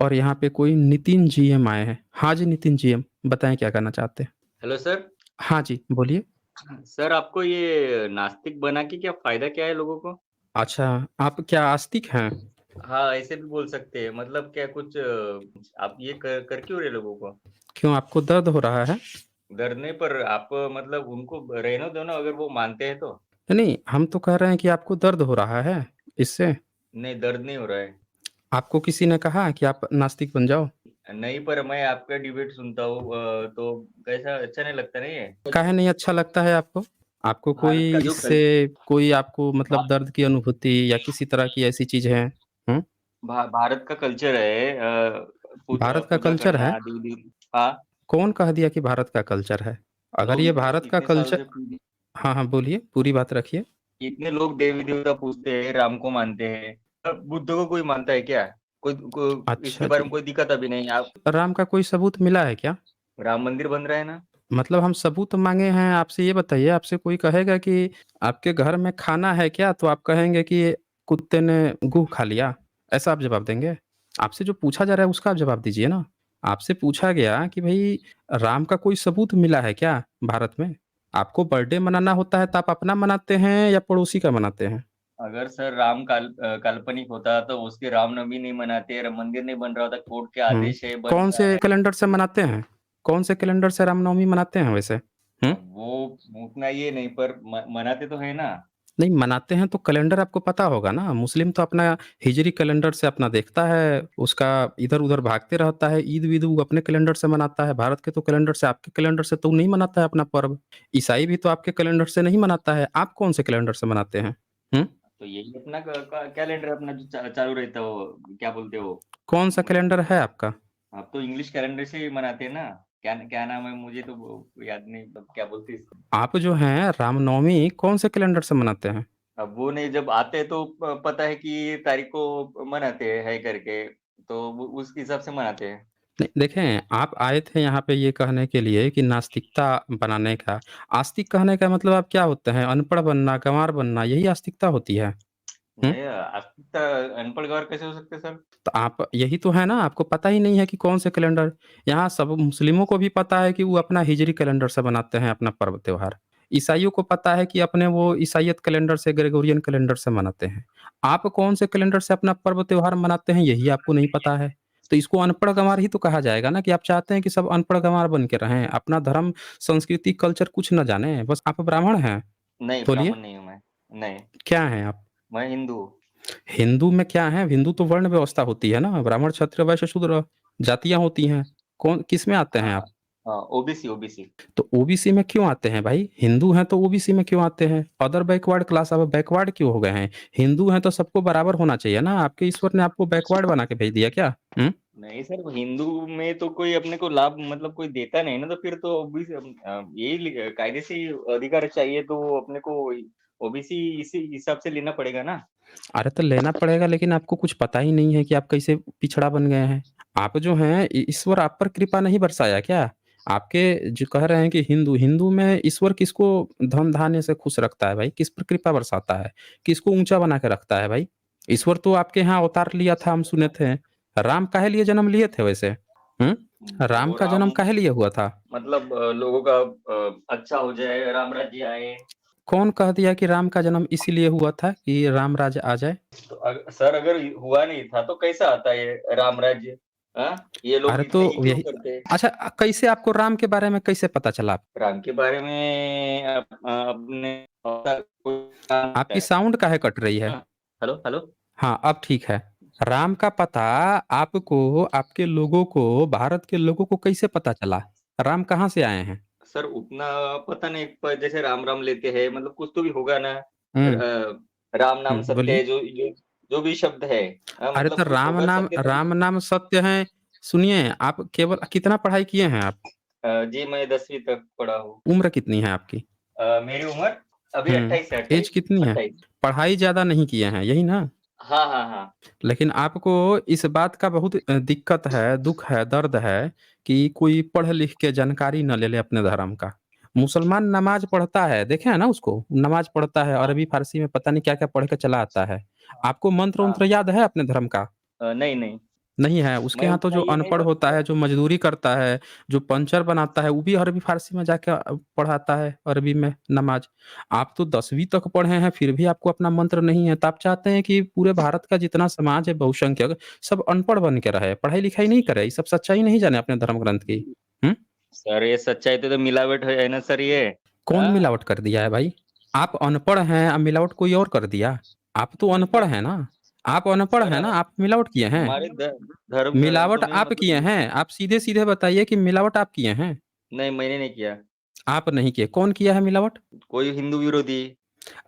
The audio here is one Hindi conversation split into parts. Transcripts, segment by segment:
और यहाँ पे कोई नितिन जीएम आए हैं। हाँ जी, नितिन जीएम, बताएँ क्या कहना चाहते हैं? Hello sir. हाँ जी, बोलिए। सर आपको ये नास्तिक बना के क्या फ़ायदा क्या है लोगों को? अच्छा, आप क्या आस्तिक हैं? हाँ, ऐसे भी बोल सकते हैं। मतलब क्या कुछ आप ये कर कर क्यों रहे लोगों को? क्यों आपको दर्द हो रहा है? डर नहीं पर आप मतलब उनको रहने दो ना अगर वो मानते हैं तो। नहीं, हम तो कह रहे हैं कि आपको दर्द हो रहा है इससे। नहीं, दर्द नहीं हो रहा है। आपको किसी ने कहा कि आप नास्तिक बन जाओ? नहीं पर मैं आपका डिबेट सुनता हूँ तो कैसा अच्छा नहीं लगता नहीं है? काहे नहीं अच्छा लगता है आपको? आपको कोई भारत का जो इससे कल कोई आपको मतलब भा दर्द की अनुभूति या किसी तरह की ऐसी चीज़ है? हुँ? भारत का कल्चर है भारत का पूजा कल्चर करना है? देवी हाँ, कौन कह दिया कि भारत का कल्चर है? अगर लोग ये भारत का इतने सालों कल्चर। से पूज हाँ, हाँ, बोलिए, पूरी बात रखिए। इतने लोग देवी देवता पूजते हैं, राम को मानते हैं। अब बुद्ध को कोई मानता है क्या? इसके अच्छा बारे जी, में कोई दिक्कत अभी नहीं। आप राम का कोई सबूत मिला है क्या? राम मंदिर बन रहा है ना? मतलब हम सबूत माँगे हैं, आपसे ये बताइए, आपसे कोई कहेगा कि आपके घर में खाना है क्या? तो आप कहेंगे कि कुत्ते ने गू खा लिया, ऐसा आप जवाब देंगे? आपसे जो पूछा जा रहा है उसका आप जवाब दीजिए ना। आपसे पूछा गया कि भई राम का कोई सबूत मिला है क्या भारत में? आपको बर्थडे मनाना होता है तो आप अपना मनाते हैं या पड़ोसी का मनाते हैं? अगर सर राम काल्पनिक होता तो उसकी रामनवमी नहीं मनाते, राम मंदिर नहीं बन रहा होता, कोर्ट के हुँ। आदेश है बन कौन रहा से है। कैलेंडर से मनाते हैं? कौन से कैलेंडर से रामनवमी मनाते हैं वैसे? हुँ? अब वो उतना ये नहीं पर मनाते तो है ना। नहीं, मनाते हैं तो कैलेंडर आपको पता होगा ना, मुस्लिम तो अपना हिजरी कैलेंडर से अपना देखता है, उसका इधर-उधर भागते रहता है, ईद-वीद वो अपने कैलेंडर से मनाता है, भारत के तो कैलेंडर से आपके कैलेंडर से तो वो नहीं मनाता है अपना पर्व। ईसाई भी तो आपके कैलेंडर से नहीं मनाता है, आप कौन से कैलेंडर से मनाते हैं? हुँ? तो यही अपना कैलेंडर अपना जो चालू रहता है वो क्या बोलते हो। कौन सा कैलेंडर है आपका? आप तो इंग्लिश कैलेंडर से ही मनाते हैं ना। क्या क्या नाम है मुझे तो वो याद नहीं अब क्या बोलते हैं इसको। आप जो हैं रामनवमी कौन से कैलेंडर से मनाते हैं? अब वो नहीं जब आते हैं तो पता है कि ये तारीख को मनाते हैं है करके तो उस हिसाब से मनाते हैं। नहीं, देखें, आप आए थे यहाँ पे ये कहने के लिए कि नास्तिकता बनाने का। आस्तिक कहने का मतलब आप क्या होते हैं? अनपढ़ बनना, गँवार बनना, यही आस्तिकता होती है? हुँ? नहीं अस्तित्व अनपढ़ गवार कैसे हो सकते सर। तो आप यही तो है ना, आपको पता ही नहीं है कि कौन से कैलेंडर। यहाँ सब मुस्लिमों को भी पता है कि वो अपना हिजरी कैलेंडर से बनाते हैं अपना पर्व त्योहार। ईसाइयों को पता है कि अपने वो ईसाईयत कैलेंडर से, ग्रेगोरियन कैलेंडर से मनाते हैं। आप कौन से कैलेंडर से अपना पर्व त्योहार मनाते हैं, यही आपको नहीं पता है। तो इसको अनपढ़ गँवार ही तो कहा जाएगा ना कि आप चाहते हैं कि सब अनपढ़ गँवार बन के रहें, अपना धर्म, संस्कृति, कल्चर कुछ ना जानें, बस आप ब्राह्मण हैं। नहीं बोलिए, ब्राह्मण नहीं हूँ मैं। नहीं क्या हैं आप? मैं हिंदू हूँ। हिंदू में क्या है? हिंदू तो वर्ण व्यवस्था होती है ना, ब्राह्मण, क्षत्रिय, वैश्य, शूद्र जातियाँ होती हैं। कौन किसमें आते हैं हाँ आप? हाँ ओबीसी ओबीसी। तो ओबीसी में क्यों आते हैं भाई? हिंदू हैं तो ओबीसी में क्यों आते हैं? अदर बैकवर्ड क्लास अब बैकवर्ड क्यों हो गए हैं? हिंदू हैं तो सबको बराबर होना चाहिए ना, आपके ईश्वर ने आपको बैकवर्ड बना के भेज दिया क्या? हुँ? नहीं सर हिंदू में तो कोई अपने को लाभ मतलब कोई देता नहीं ना तो फिर तो ओबीसी यही कायदे से ही अधिकार चाहिए तो अपने को ओबीसी इसी हिसाब से लेना पड़ेगा ना। अरे तो लेना पड़ेगा लेकिन आपको कुछ पता ही नहीं है कि आप कैसे पिछड़ा बन गए हैं। आप जो हैं ईश्वर आप पर कृपा नहीं बरसाया क्या? आपके जो कह रहे हैं कि हिंदू, हिंदू में ईश्वर किसको धन-धान्य से खुश रखता है भाई? किस पर कृपा बरसाता है? किसको ऊँचा बना के रखता है भाई? ईश्वर तो आपके यहाँ अवतार लिया था हम सुने थे। राम काहे लिए जन्म लिए थे वैसे? हुँ? राम वो का राम जन्म काहे लिए हुआ था? मतलब लोगों का अच्छा हो जाए राम राज्य आए। कौन कह दिया कि राम का जन्म इसीलिए हुआ था कि राम राज्य आ जाए? तो सर अगर हुआ नहीं था तो कैसा आता ये राम राज्य। हाँ ये लोग अरे तो इतने ही क्यों यही करते हैं। अच्छा कैसे आपको राम के बारे में कैसे पता चला? राम के बारे में अपने कोई काम होता आपकी है। साउंड काहे कट रही है? हाँ हेलो हेलो। हाँ, अब ठीक है। राम का पता आपको, आपके लोगों को, भारत के लोगों को कैसे पता चला? राम कहाँ से आए हैं? सर उतना पता नहीं पर जैसे राम राम लेते हैं मतलब कुछ तो भी होगा ना। हुँ, राम नाम सत्य बोलिए। है जो भी शब्द है अरे तो मतलब कुछ होगा सत्य तभी। राम नाम सत्य है। सुनिए, आप केवल कितना पढ़ाई किए हैं आप? जी मैं 10वीं तक पढ़ा हूँ। उम्र कितनी है आपकी? मेरी उम्र अभी हुँ, 28 है ऐज 28। कितनी है? 28। पढ़ाई ज़्यादा नहीं किए हैं, यही ना? हाँ हाँ हाँ। लेकिन आपको इस बात का बहुत दिक्कत है, दुःख है, दर्द है कि कोई पढ़ लिख के जानकारी ना ले ले अपने धर्म का। मुसलमान नमाज़ पढ़ता है, देखे हैं ना उसको? नमाज़ पढ़ता है, हाँ अरबी, फ़ारसी में पता नहीं क्या-क्या पढ़ के चला आता है। आपको हाँ। मंत्र-वंत्र याद है अपने धर्म का? नहीं नहीं। नहीं है, उसके मैं यहाँ तो उतना जो ये नहीं अनपढ़ होता समझता। है, जो मज़दूरी करता है, जो पंचर बनाता है, वो भी अरबी फ़ारसी में जाके पढ़ाता है अरबी में नमाज़। आप तो 10वीं तक पढ़े हैं, फिर भी आपको अपना मंत्र नहीं है, तो आप चाहते हैं कि पूरे भारत का जितना समाज है बहुसंख्यक, सब अनपढ़ बन के रहे, पढ़ाई-लिखाई नहीं करे, ये सब सच्चाई नहीं जाने अपने धर्म ग्रंथ की। हुँ? सर ये सच्चाई तो मिलावट है ना सर ये। कौन हाँ, मिलावट कर दिया है भाई? आप अनपढ़ हैं, अब मिलावट कोई और कर दिया? आप तो अनपढ़ हैं ना? आप अनपढ़ सर हैं ना? आप मिलावट किए हैं? हमारे धर्म ग्रंथों मिलावट में आप किए मतलब हैं। आप सीधे-सीधे बताइए कि मिलावट आप किए हैं? नहीं, मैंने नहीं किया। आप नहीं किए, कौन किया है मिलावट? कोई हिंदू विरोधी,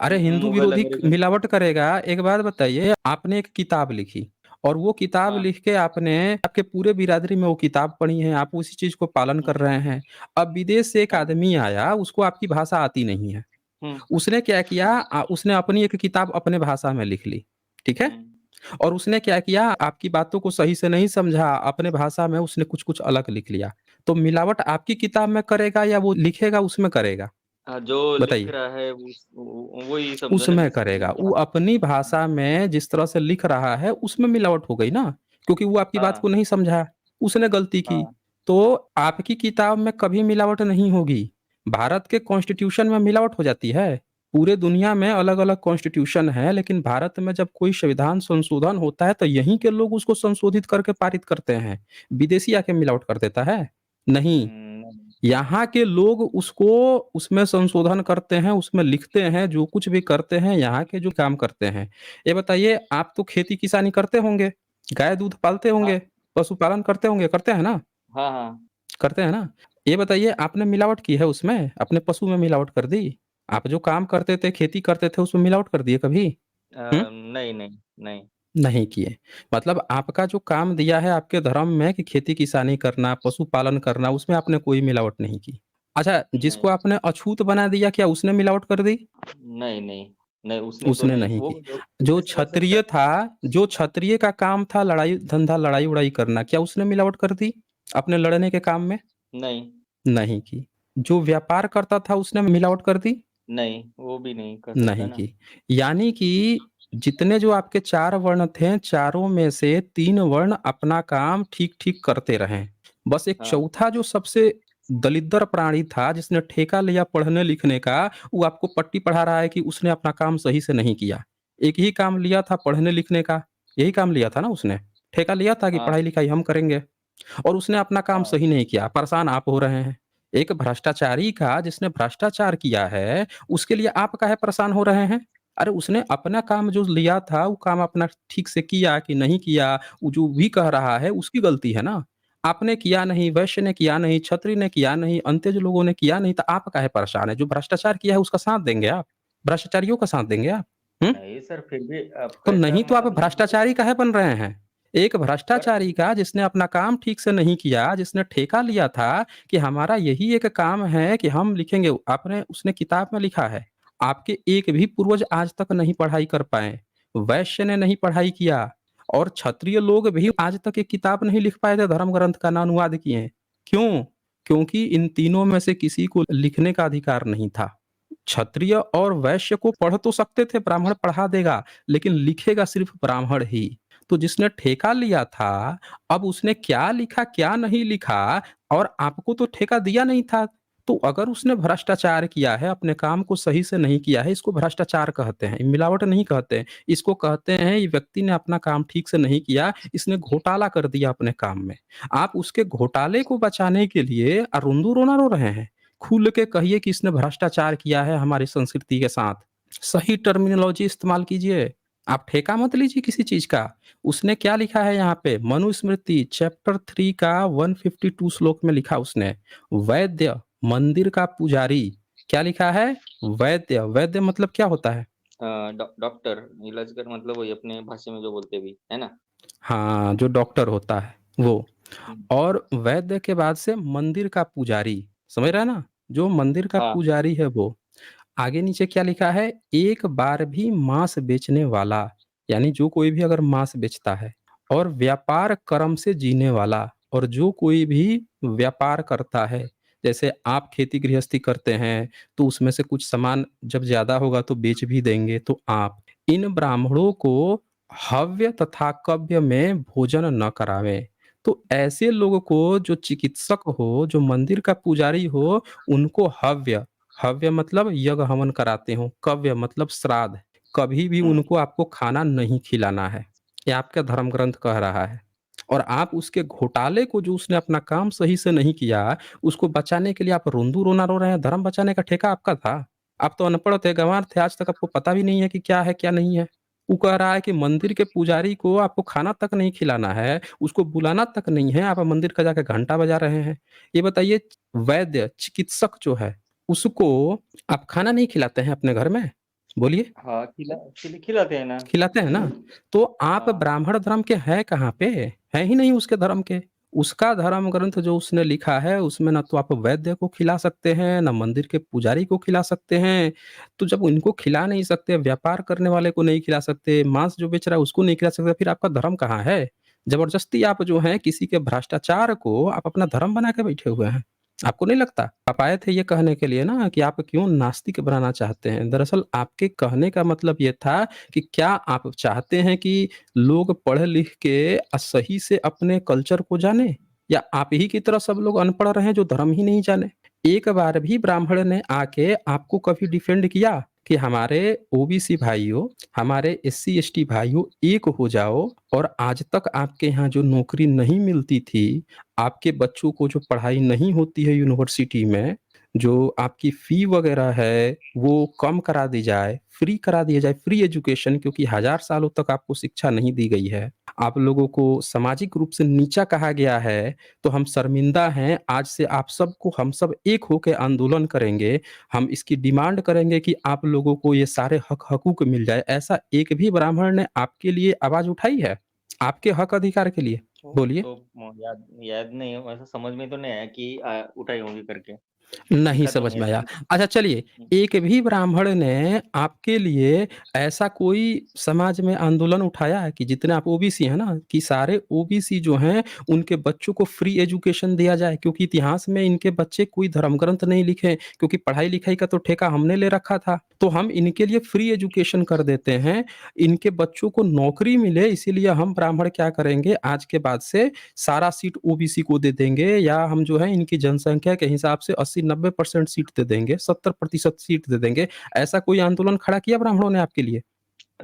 अरे हिंदू मुगल विरोधी अंग्रेजों। मिलावट करेगा, एक बात बताइए, आपने एक किताब लिखी और वो किताब हाँ, लिख के आपने आपके पूरे बिरादरी में वो किताब पढ़ी है, आप उसी चीज़ को पालन कर हुँ, रहे हैं। अब विदेश से एक हाँ, आदमी आया, उसको आपकी भाषा आती नहीं है। हुँ, उसने क्या किया उसने अपनी एक किताब अपने भाषा में लिख ली, ठीक है? हुँ, और उसने क्या किया, आपकी बातों को सही से नहीं समझा, अपने भाषा में उसने कुछ-कुछ अलग लिख लिया। तो मिलावट आपकी किताब में करेगा या वो लिखेगा उसमें करेगा? हाँ, जो लिख बताइए। रहा है उस वो वही समझो ना उसमें मिस करेगा। वो मिलावट। अपनी भाषा में जिस तरह से लिख रहा है, उसमें मिलावट हो गई ना, क्योंकि वो आपकी बात हाँ, को नहीं समझा, उसने गलती की। हाँ, तो आपकी किताब में कभी मिलावट नहीं होगी। भारत के कॉन्स्टिट्यूशन में मिलावट हो जाती है। पूरे दुनिया में अलग-अलग कॉन्स्टिट्यूशन है, लेकिन भारत में जब कोई संविधान संशोधन होता है, तो यहीं के लोग उसको संशोधित करके पारित करते हैं। विदेशी आके मिलावट कर देता है? नहीं। नहीं, यहाँ के लोग उसको उसमें संशोधन करते हैं, उसमें लिखते हैं, जो कुछ भी करते हैं, यहाँ के जो काम करते हैं। ये बताइए आप तो खेती-किसानी करते होंगे, गाय-दूध पालते हाँ, होंगे, पशुपालन करते होंगे, करते हैं ना? हाँ, हाँ। करते हैं ना? ये बताइए आपने मिलावट की है उसमें? अपने पशु में मिलावट कर दी? आप जो काम करते थे, खेती करते थे, उसमें मिलावट कर दिए कभी? हुँ? नहीं, नहीं, नहीं, नहीं किए। मतलब आपका जो काम दिया है आपके धर्म में कि खेती-किसानी करना, पशुपालन करना, उसमें आपने कोई मिलावट नहीं की। अच्छा, जिसको नहीं, आपने अछूत बना दिया, क्या उसने मिलावट कर दी? नहीं, नहीं, नहीं उसने तो उसने नहीं, नहीं वो की। जो कैसे कर सकता क्षत्रिय है? था जो क्षत्रिय का काम था लड़ाई धंधा, लड़ाई-वड़ाई करना, क्या उसने मिलावट कर दी, अपने लड़ने के काम में? नहीं, नहीं की। जो व्यापार करता था, उसने मिलावट कर दी? नहीं, वो भी नहीं कर सकता नहीं ना। की। यानी कि जितने जो आपके 4 वर्ण थे, चारों में से 3 वर्ण अपना काम ठीक-ठीक करते रहे। बस एक हाँ, चौथा जो सबसे दलिद्दर प्राणी था, जिसने ठेका लिया पढ़ने-लिखने का, वो आपको पट्टी पढ़ा रहा है कि उसने अपना काम सही से नहीं किया। एक ही काम लिया था पढ़ने-लिखने का, यही काम लिया था ना उसने? ठेका लिया था कि हाँ, पढ़ाई-लिखाई हम करेंगे। और उसने अपना काम हाँ, सही नहीं किया, परेशान आप हो रहे हैं। एक भ्रष्टाचारी का जिसने भ्रष्टाचार किया है, उसके लिए आप काहे परेशान हो रहे हैं? अरे उसने अपना काम जो लिया था, वो काम अपना ठीक से किया कि नहीं किया, वो जो भी कह रहा है उसकी गलती है ना। आपने किया नहीं, वैश्य ने किया नहीं, क्षत्रिय ने किया नहीं, अंत्यज लोगों ने किया नहीं, तो आप काहे परेशान हैं? जो भ्रष्टाचार किया है उसका साथ देंगे आप? भ्रष्टाचारियों का साथ देंगे आप? हुँ? नहीं सर फिर भी तो कैसा नहीं तो आप मतलब मुझे भ्रष्टाचारी काहे बन रहे हैं? एक पर भ्रष्टाचारी का जिसने अपना काम ठीक से नहीं किया, जिसने ठेका लिया था कि हमारा यही एक काम है कि हम लिखेंगे, आपने उसने किताब में लिखा है। आपके एक भी पूर्वज आज तक नहीं पढ़ाई कर पाए। वैश्य ने नहीं पढ़ाई किया और क्षत्रिय लोग भी आज तक एक किताब नहीं लिख पाए थे धर्म ग्रंथ का ना अनुवाद किए। क्यों? क्योंकि इन तीनों में से किसी को लिखने का अधिकार नहीं था। क्षत्रिय और वैश्य को पढ़ तो सकते थे, ब्राह्मण पढ़ा देगा, लेकिन लिखेगा सिर्फ ब्राह्मण ही। तो जिसने ठेका लिया था, अब उसने क्या लिखा, क्या नहीं लिखा और आपको तो ठेका दिया नहीं था। तो अगर उसने भ्रष्टाचार किया है, अपने काम को सही से नहीं किया है, इसको भ्रष्टाचार कहते हैं, मिलावट नहीं कहते। इसको कहते हैं ये व्यक्ति ने अपना काम ठीक से नहीं किया, इसने घोटाला कर दिया अपने काम में। आप उसके घोटाले को बचाने के लिए रुंदू-रोना रो रहे हैं। खुल के कहिए कि इसने भ्रष्टाचार किया है हमारी संस्कृति के साथ। सही टर्मिनोलॉजी इस्तेमाल कीजिए। आप ठेका मत लीजिए किसी चीज़ का। उसने क्या लिखा है यहाँ पे मनुस्मृति चैप्टर 3 का 152 श्लोक में लिखा उसने, वैद्य मंदिर का पुजारी, क्या लिखा है? वैद्य, वैद्य मतलब क्या होता है? डॉक्टर इलाज कर मतलब वही अपने भाषा में जो बोलते भी है ना। हाँ, जो डॉक्टर होता है वो। हम्म, और वैद्य के बाद से मंदिर का पुजारी, समझ रहे हैं ना? जो मंदिर का हाँ, पुजारी है वो। आगे नीचे क्या लिखा है? एक बार भी मांस बेचने वाला, यानी जो कोई भी अगर मांस बेचता है और व्यापार कर्म से जीने वाला और जो कोई भी व्यापार करता है, जैसे आप खेती गृहस्थी करते हैं, तो उसमें से कुछ सामान जब ज़्यादा होगा तो बेच भी देंगे, तो आप इन ब्राह्मणों को हव्य तथा कव्य में भोजन न करावें। तो ऐसे लोगों को जो चिकित्सक हो, जो मंदिर का पुजारी हो, उनको हव्य, हव्य मतलब यज्ञ हवन कराते हों, कव्य मतलब श्राद्ध, कभी भी हुँ। उनको आपको खाना नहीं खिलाना है। ये आपका धर्म ग्रंथ कह रहा है। और आप उसके घोटाले को, जो उसने अपना काम सही से नहीं किया, उसको बचाने के लिए आप रोंदू-रोना रो रहे हैं। धर्म बचाने का ठेका आपका था। आप तो अनपढ़ थे, गँवार थे, आज तक आपको पता भी नहीं है कि क्या है, क्या नहीं है। वो कह रहा है कि मंदिर के पुजारी को आपको खाना तक नहीं खिलाना है, उसको बुलाना तक नहीं है, आप मंदिर का जाके घंटा बजा रहे हैं। ये बताइए, वैद्य, चिकित्सक जो है, उसको आप खाना नहीं खिलाते हैं अपने घर में? बोलिए, हाँ, खिलाते हैं ना। खिलाते हैं ना? तो आप हाँ। ब्राह्मण धर्म के हैं कहाँ पे? हैं ही नहीं उसके धर्म के। उसका धर्म ग्रंथ जो उसने लिखा है, उसमें ना तो आप वैद्य को खिला सकते हैं, ना मंदिर के पुजारी को खिला सकते हैं। तो जब इनको खिला नहीं सकते, व्यापार करने वाले को नहीं खिला सकते, मांस जो बेच रहा है उसको नहीं खिला सकते, फिर आपका धर्म कहाँ है? ज़बरदस्ती आप जो हैं किसी के भ्रष्टाचार को आप अपना धर्म बना के बैठे हुए हैं। आपको नहीं लगता? आप आए थे ये कहने के लिए ना कि आप क्यों नास्तिक बनाना चाहते हैं। दरअसल आपके कहने का मतलब ये था कि क्या आप चाहते हैं कि लोग पढ़ लिख के सही से अपने कल्चर को जाने, या आप ही की तरह सब लोग अनपढ़ रहे जो धर्म ही नहीं जाने? एक बार भी ब्राह्मण ने आके आपको कभी डिफेंड किया कि हमारे ओबीसी भाइयों, हमारे एससी एसटी भाइयों, एक हो जाओ, और आज तक आपके यहाँ जो नौकरी नहीं मिलती थी, आपके बच्चों को जो पढ़ाई नहीं होती है यूनिवर्सिटी में, जो आपकी फ़ी वग़ैरह है, वो कम करा दी जाए, फ्री करा दिया जाए, फ्री एजुकेशन, क्योंकि हज़ार सालों तक आपको शिक्षा नहीं दी गई है। आप लोगों को सामाजिक रूप से नीचा कहा गया है, तो हम शर्मिंदा हैं। आज से आप सबको, हम सब एक होके आंदोलन करेंगे। हम इसकी डिमांड करेंगे कि आप लोगों को ये सारे हक-हकूक मिल जाए। ऐसा एक भी ब्राह्मण ने आपके लिए आवाज़ उठाई है? आपके हक अधिकार के लिए? बोलिए। तो याद याद नहीं है, ऐसा समझ में तो नहीं आया कि उठाई होंगी करके। नहीं देखा तो समझ नहीं में ऐसा आया। कुछ। अच्छा चलिए, हुँ। एक भी ब्राह्मण ने आपके लिए ऐसा कोई समाज में आंदोलन उठाया है कि जितने आप ओबीसी हैं ना, कि सारे ओबीसी जो हैं, उनके बच्चों को फ्री एजुकेशन दिया जाए? क्योंकि इतिहास में इनके बच्चे कोई धर्म ग्रंथ नहीं लिखे, क्योंकि पढ़ाई-लिखाई का तो ठेका हमने ले रखा था। तो हम इनके लिए फ्री एजुकेशन कर देते हैं, इनके बच्चों को नौकरी मिले, इसीलिए हम ब्राह्मण क्या करेंगे, आज के बाद से सारा सीट ओबीसी को दे देंगे, या हम जो है इनकी जनसंख्या के हिसाब से 80-90% सीट दे देंगे, 70% सीट दे देंगे। ऐसा कोई आंदोलन खड़ा किया ब्राह्मणों ने आपके लिए?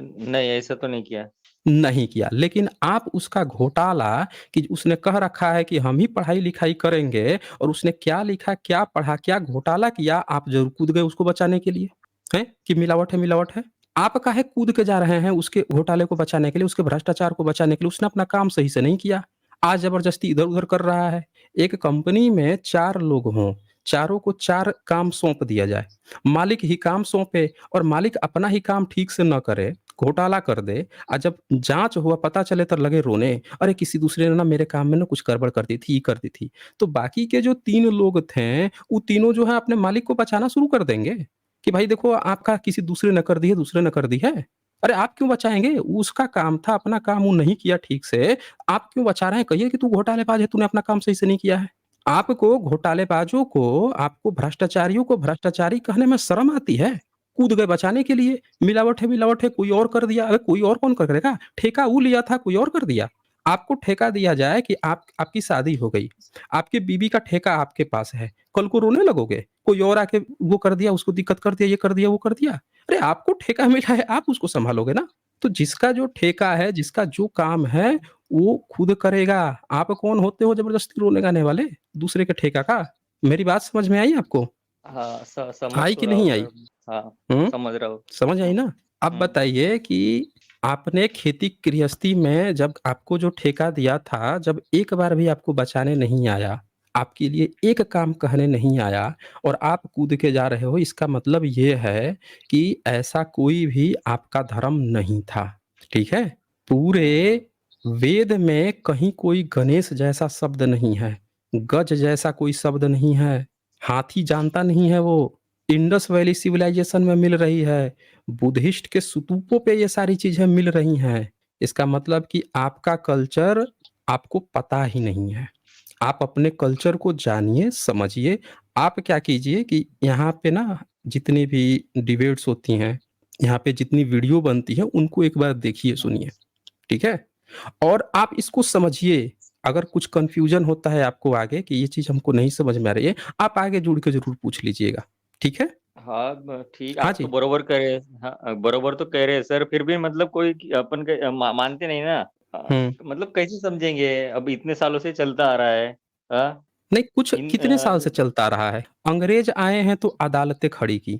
नहीं, ऐसा तो नहीं किया। नहीं किया। लेकिन आप उसका घोटाला, कि उसने कह रखा है कि हम ही पढ़ाई-लिखाई करेंगे, और उसने क्या लिखा, क्या पढ़ा, क्या घोटाला किया, आप ज़रूर कूद गए उसको बचाने के लिए। हैं? कि मिलावट है, मिलावट है। आप काहे कूद के जा रहे हैं उसके घोटाले को बचाने के लिए, उसके भ्रष्टाचार को बचाने के लिए? उसने अपना काम सही से नहीं किया। आज ज़बरदस्ती इधर-उधर कर रहा है। एक कंपनी में 4 लोग हों, चारों को 4 काम सौंप दिया जाए। मालिक ही काम सौंपे, और मालिक अपना ही काम ठीक से न करे, घोटाला कर दे, जब जाँच हुआ पता चले तो लगे रोने, अरे किसी दूसरे ने ना मेरे काम में ना कुछ गड़बड़ कर दी थी, ये कर दी थी। तो बाकी के जो 3 लोग थे, वो तीनों जो है अपने मालिक को बचाना शुरू कर देंगे, कि भाई देखो आपका किसी दूसरे ने कर दी है, दूसरे ने कर दी है। अरे आप क्यों बचाएँगे? उसका काम था, अपना काम वो नहीं किया ठीक से, आप क्यों बचा रहे हैं? कहिए कि तू घोटालेबाज़ है, तूने अपना काम सही से नहीं किया है। आपको घोटालेबाज़ों को, आपको भ्रष्टाचारियों को भ्रष्टाचारी कहने में शर्म आती है? कूद गए बचाने के लिए, मिलावट है, कोई और कर दिया। अरे कोई और कौन करेगा? ठेका वो लिया था, कोई और कर दिया। आपको ठेका दिया जाए कि आपकी शादी हो गई, आपकी बीवी का ठेका आपके पास है, कल को रोने लगोगे? कोई और आके वो कर दिया, उसको दिक्कत कर दिया, ये कर दिया, वो कर दिया। अरे आपको ठेका मिला है, आप उसको सँभालोगे ना। तो जिसका जो ठेका है, जिसका जो काम है, वो खुद करेगा। आप कौन होते हो ज़बरदस्ती रोने-गाने वाले, दूसरे के ठेका का? मेरी बात समझ में आई आपको? हाँ, समझ आई तो कि रहा नहीं हूँ आई? सर। हाँ, हुँ? समझ रहा हूँ। समझ आई हुँ, ना? अब हुँ। बताइए कि आपने खेती गृहस्थी में जब आपको जो ठेका दिया था, जब एक बार भी आपको बचाने नहीं आया, आपके लिए एक काम कहने नहीं आया, और आप कूद के जा रहे हो, इसका मतलब ये है कि ऐसा कोई भी आपका धर्म नहीं था। ठीक है? पूरे हुँ, हुँ। वेद में कहीं कोई गणेश जैसा शब्द नहीं है, गज जैसा कोई शब्द नहीं है, हाथी जानता नहीं है वो, इंडस वैली सिविलाइजेशन में मिल रही है, बुद्धिस्ट के स्तूपों पे ये सारी चीज़ें मिल रही हैं। इसका मतलब कि आपका कल्चर आपको पता ही नहीं है। आप अपने कल्चर को जानिए, समझिए। आप क्या कीजिए कि यहाँ पे ना जितनी भी डिबेट्स होती हैं, यहाँ पे जितनी वीडियो बनती है, उनको एक बार देखिए, हुँ, सुनिए। ठीक है? और आप इसको समझिए, अगर कुछ कन्फ्यूज़न होता है आपको आगे कि ये चीज़ हमको नहीं समझ में आ रही है, आप आगे जुड़ के ज़रूर पूछ लीजिएगा, ठीक है? हाँ, ठीक हाँ आप तो जी। बरोबर कह रहे हैं। हाँ, बरोबर तो कह रहे हैं सर, फिर भी मतलब कोई अपन के मानते नहीं ना। हुँ। मतलब कैसे समझेंगे? अब इतने सालों से चलता आ रहा है। हाँ, नहीं, कुछ इन कितने साल से चलता आ रहा है? अंग्रेज़ आए हैं तो अदालतें खड़ी की।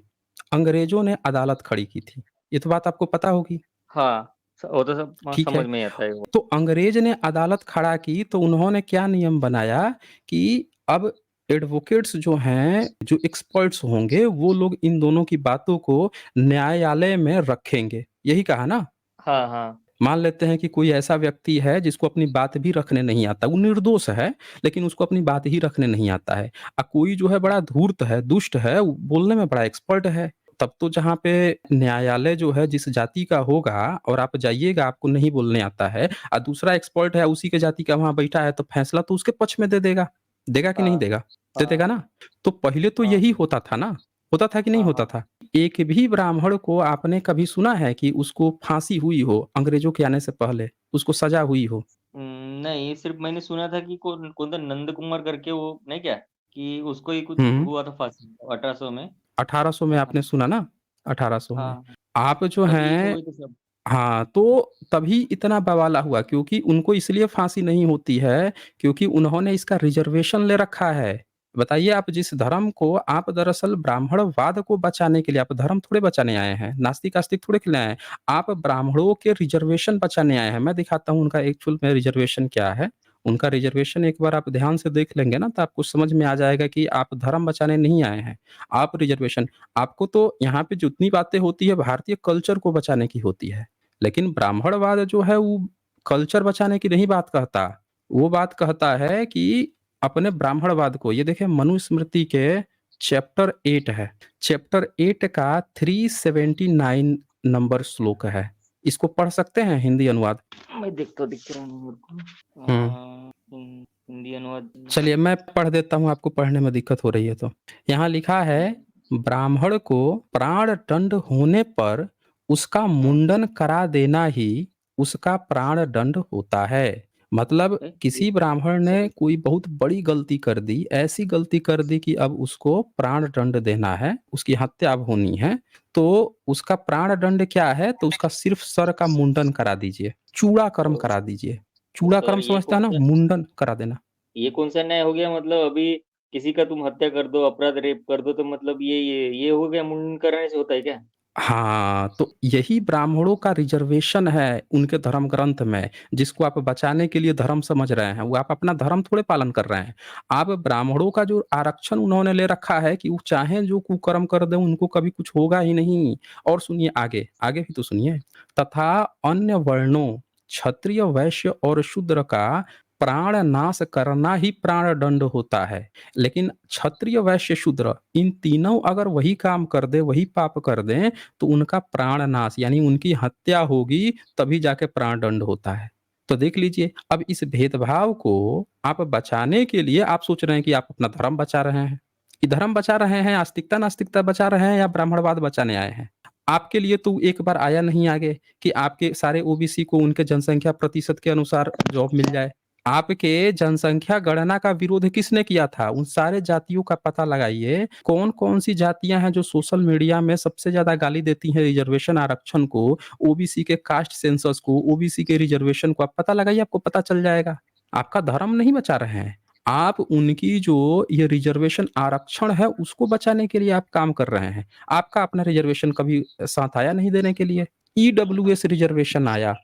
अंग्रेज़ों ने अदालत खड़ी की थी। ये तो बात आपको पता होगी, हाँ, वो तो सब ठीक समझ है? में आता है वो। तो अंग्रेज ने अदालत खड़ा की तो उन्होंने क्या नियम बनाया कि अब एडवोकेट्स जो हैं, जो एक्सपर्ट्स होंगे, वो लोग इन दोनों की बातों को न्यायालय में रखेंगे। यही कहा ना? हाँ, हाँ। मान लेते हैं कि कोई ऐसा व्यक्ति है जिसको अपनी बात भी रखने नहीं आता, वो निर्दोष है, लेकिन उसको अपनी बात ही रखने नहीं आता है। कोई जो है बड़ा धूर्त है, दुष्ट है, वो बोलने में बड़ा एक्सपर्ट है, तब तो जहाँ पे न्यायालय जो है जिस जाति का होगा और आप जाइएगा आपको नहीं बोलने आता है दूसरा एक्सपर्ट है उसी के जाति का वहाँ बैठा है तो फैसला तो उसके पक्ष में दे देगा। देगा कि नहीं हाँ, देगा? दे देगा हाँ, ना? तो पहले तो हाँ, यही होता था ना? होता था कि नहीं हाँ, होता हाँ। था? एक भी ब्राह्मण को आपने कभी सुना है कि उसको फांसी हुई हो अंग्रेजों के आने से पहले, उसको सजा हुई हो? नहीं, सिर्फ़ मैंने सुना था कि कौन था नंद कुमार करके वो नहीं क्या? कि उसको ही कुछ हुँ, हुआ था फांसी 1800 में। 1800 में हाँ, आपने सुना ना? 1800 में। हाँ, आप जो तब यही हैं हुए थे सब। हाँ, तो तभी इतना बवाला हुआ क्योंकि उनको इसलिए फांसी नहीं होती है क्योंकि उन्होंने इसका रिज़र्वेशन ले रखा है। बताइए आप जिस धर्म को आप दरअसल ब्राह्मणवाद को बचाने के लिए आप धर्म थोड़े बचाने आए हैं, नास्तिक-आस्तिक थोड़े के लिए आए हैं। आप ब्राह्मणों के रिज़र्वेशन बचाने आए हैं। मैं दिखाता हूँ उनका एक्चुअल में रिज़र्वेशन क्या है। उनका रिज़र्वेशन एक बार आप ध्यान से देख लेंगे ना तो आपको समझ में आ जाएगा कि आप धर्म बचाने नहीं आए हैं। आप रिज़र्वेशन आपको तो यहाँ पे जितनी बातें होती है भारतीय कल्चर को बचाने की होती है। लेकिन ब्राह्मणवाद जो है वो कल्चर बचाने की नहीं बात कहता। वो बात कहता है कि अपने ब्राह्मणवाद को ये देखिए मनुस्मृति के चैप्टर 8 है। चैप्टर 8 का 379 नंबर श्लोक है। इसको पढ़ सकते हैं हिंदी अनुवाद? मैं दिख रहा हूँ मेरे को। हुँ। हिंदी अनुवाद। चलिए मैं पढ़ देता हूँ आपको पढ़ने में दिक्कत हो रही है तो। यहाँ लिखा है ब्राह्मण को प्राण दंड होने पर उसका हुँ, मुंडन करा देना ही उसका प्राण दंड होता है। मतलब ये किसी ब्राह्मण ने सॉरी। कोई बहुत बड़ी गलती कर दी, ऐसी गलती कर दी कि अब उसको प्राण दंड देना है, उसकी हत्या अब होनी है, तो उसका प्राण दंड क्या है? तो उसका सिर्फ सर का मुंडन करा दीजिए, चूड़ाकर्म तो करा दीजिए। तो सर चूड़ाकर्म समझते हैं ना? मुंडन करा देना। ये कौन-सा न्याय हो गया? मतलब अभी किसी का तुम हत्या कर दो, अपराध रेप कर दो तो मतलब ये हो गया मुंडन कराने से होता है क्या? हाँ, तो यही ब्राह्मणों का रिज़र्वेशन है उनके धर्म ग्रंथ में, जिसको आप बचाने के लिए धर्म समझ रहे हैं, वो आप अपना धर्म थोड़े पालन कर रहे हैं। आप ब्राह्मणों का जो आरक्षण उन्होंने ले रखा है कि वो चाहें जो कुकर्म कर दें, उनको कभी कुछ होगा ही नहीं। और सुनिए आगे, आगे भी तो सुनिए। तथा अन्य वर्णों, क्षत्रिय, वैश्य और शूद्र का प्राण नाश करना ही प्राण दंड होता है। लेकिन क्षत्रिय, वैश्य, शूद्र इन तीनों अगर वही काम कर दें, वही पाप कर दें तो उनका प्राण नाश यानी उनकी हत्या होगी तभी जाके प्राण दंड होता है। तो देख लीजिए अब इस भेदभाव को आप बचाने के लिए आप सोच रहे हैं कि आप अपना धर्म बचा रहे हैं। कि धर्म बचा रहे हैं, आस्तिकता-नास्तिकता बचा रहे हैं या ब्राह्मणवाद बचाने आए हैं? आपके लिए तो एक बार आया नहीं आगे कि आपके सारे ओबीसी को उनके जनसंख्या प्रतिशत के अनुसार जॉब मिल जाए। आपके जनसंख्या गणना का विरोध किसने किया था? उन सारे जातियों का पता लगाइए, कौन-कौन सी जातियाँ हैं जो सोशल मीडिया में सबसे ज़्यादा गाली देती हैं रिजर्वेशन आरक्षण को, ओबीसी के कास्ट सेंसस को, ओबीसी के रिजर्वेशन को, आप पता लगाइए आपको पता चल जाएगा। आपका धर्म नहीं बचा रहे हैं, आप उनकी जो ये रिजर्वेशन आरक्षण है उसको बचाने के लिए आप काम कर रहे हैं। आपका अपना रिजर्वेशन कभी साथ आया नहीं देने के लिए। ईडब्ल्यूएस रिजर्वेशन आया,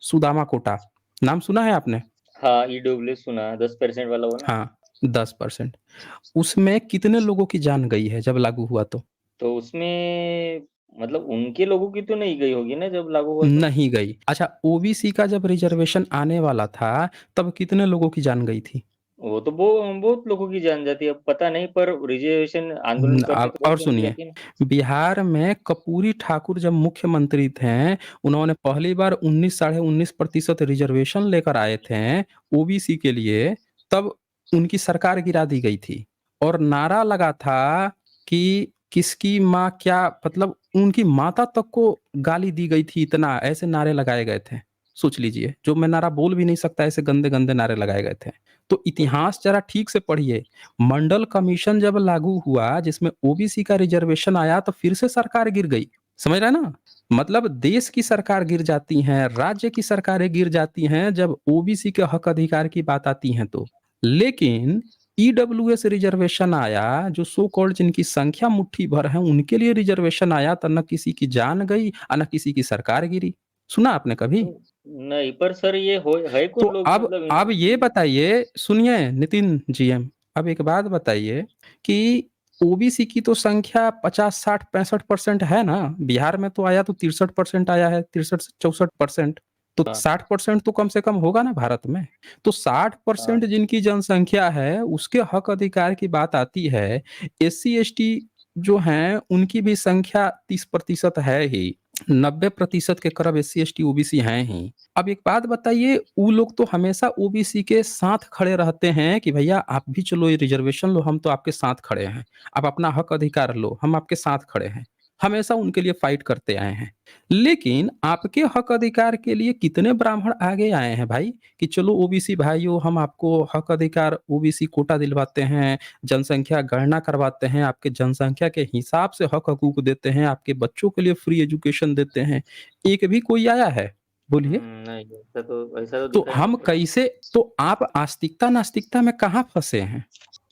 सुदामा कोटा, नाम सुना है आपने? हाँ, ईडब्ल्यूएस सुना है 10% वाला वो ना? हाँ, 10% उसमें कितने लोगों की जान गई है जब लागू हुआ तो? तो उसमें मतलब उनके लोगों की तो नहीं गई होगी ना जब लागू हुआ तो? नहीं गई। अच्छा ओबीसी का जब रिजर्वेशन आने वाला था, तब कितने लोगों की जान गई थी? वो तो बहुत लोगों की जान जाती है, अब पता नहीं पर रिज़र्वेशन आंदोलन करते आप तो बहुत और जान सुनिए, जाती है ना। बिहार में कर्पूरी ठाकुर जब मुख्यमंत्री थे, उन्होंने पहली बार 19 साढ़े 19% रिजर्वेशन लेकर आए थे ओबीसी के लिए, तब उनकी सरकार गिरा दी गई थी। और नारा लगा था कि किसकी माँ क्या मतलब उनकी माता तक को गाली दी गई थी इतना, ऐसे नारे लगाए गए थे। सोच लीजिए, जो मैं नारा बोल भी नहीं सकता, ऐसे गंदे-गंदे नारे लगाए गए थे। तो इतिहास ज़रा ठीक से पढ़िए। मंडल कमीशन जब लागू हुआ, जिसमें ओबीसी का रिज़र्वेशन आया, तो फिर से सरकार गिर गई। समझ रहे हैं ना? मतलब देश की सरकार गिर जाती हैं, राज्य की सरकारें गिर जाती हैं, जब ओबीसी के हक अधिकार की बात आती है तो। लेकिन ईडब्ल्यूएस रिज़र्वेशन आया, जो सो कॉल्ड जिनकी संख्या मुट्ठी भर है, उनके लिए रिज़र्वेशन आया, तो न किसी की जान गई और न किसी की सरकार गिरी। सुना आपने कभी? नहीं, पर सर ये हो है तो कौन लोग मतलब अब ये बताइए, सुनिए नितिन जीएम, अब एक बात बताइए कि ओबीसी की तो संख्या 50, 60, 65% है ना? बिहार में तो आया तो 63% आया है, 63-64%। तो हाँ, 60% तो कम से कम होगा ना भारत में। तो 60% हाँ, जिनकी जनसंख्या है, उसके हक अधिकार की बात आती है। एससी एसटी जो हैं, उनकी भी संख्या 30% है ही। 90% के करीब एससी एसटी ओबीसी हैं ही। अब एक बात बताइए, वो लोग तो हमेशा ओबीसी के साथ खड़े रहते हैं कि भैया आप भी चलो, ये रिजर्वेशन लो, हम तो आपके साथ खड़े हैं। आप अपना हक अधिकार लो, हम आपके साथ खड़े हैं। हमेशा उनके लिए फाइट करते आए हैं। लेकिन आपके हक अधिकार के लिए कितने ब्राह्मण आगे आए हैं भाई, कि चलो ओबीसी भाइयों, हम आपको हक अधिकार ओबीसी कोटा दिलवाते हैं, जनसंख्या गणना करवाते हैं, आपके जनसंख्या के हिसाब से हक हकूक देते हैं, आपके बच्चों के लिए फ्री एजुकेशन देते हैं। एक भी कोई आया है? बोलिए। नहीं, ऐसा तो तो दिखा हम नहीं सर। कैसे, तो आप आस्तिकता नास्तिकता में कहाँ फंसे हैं?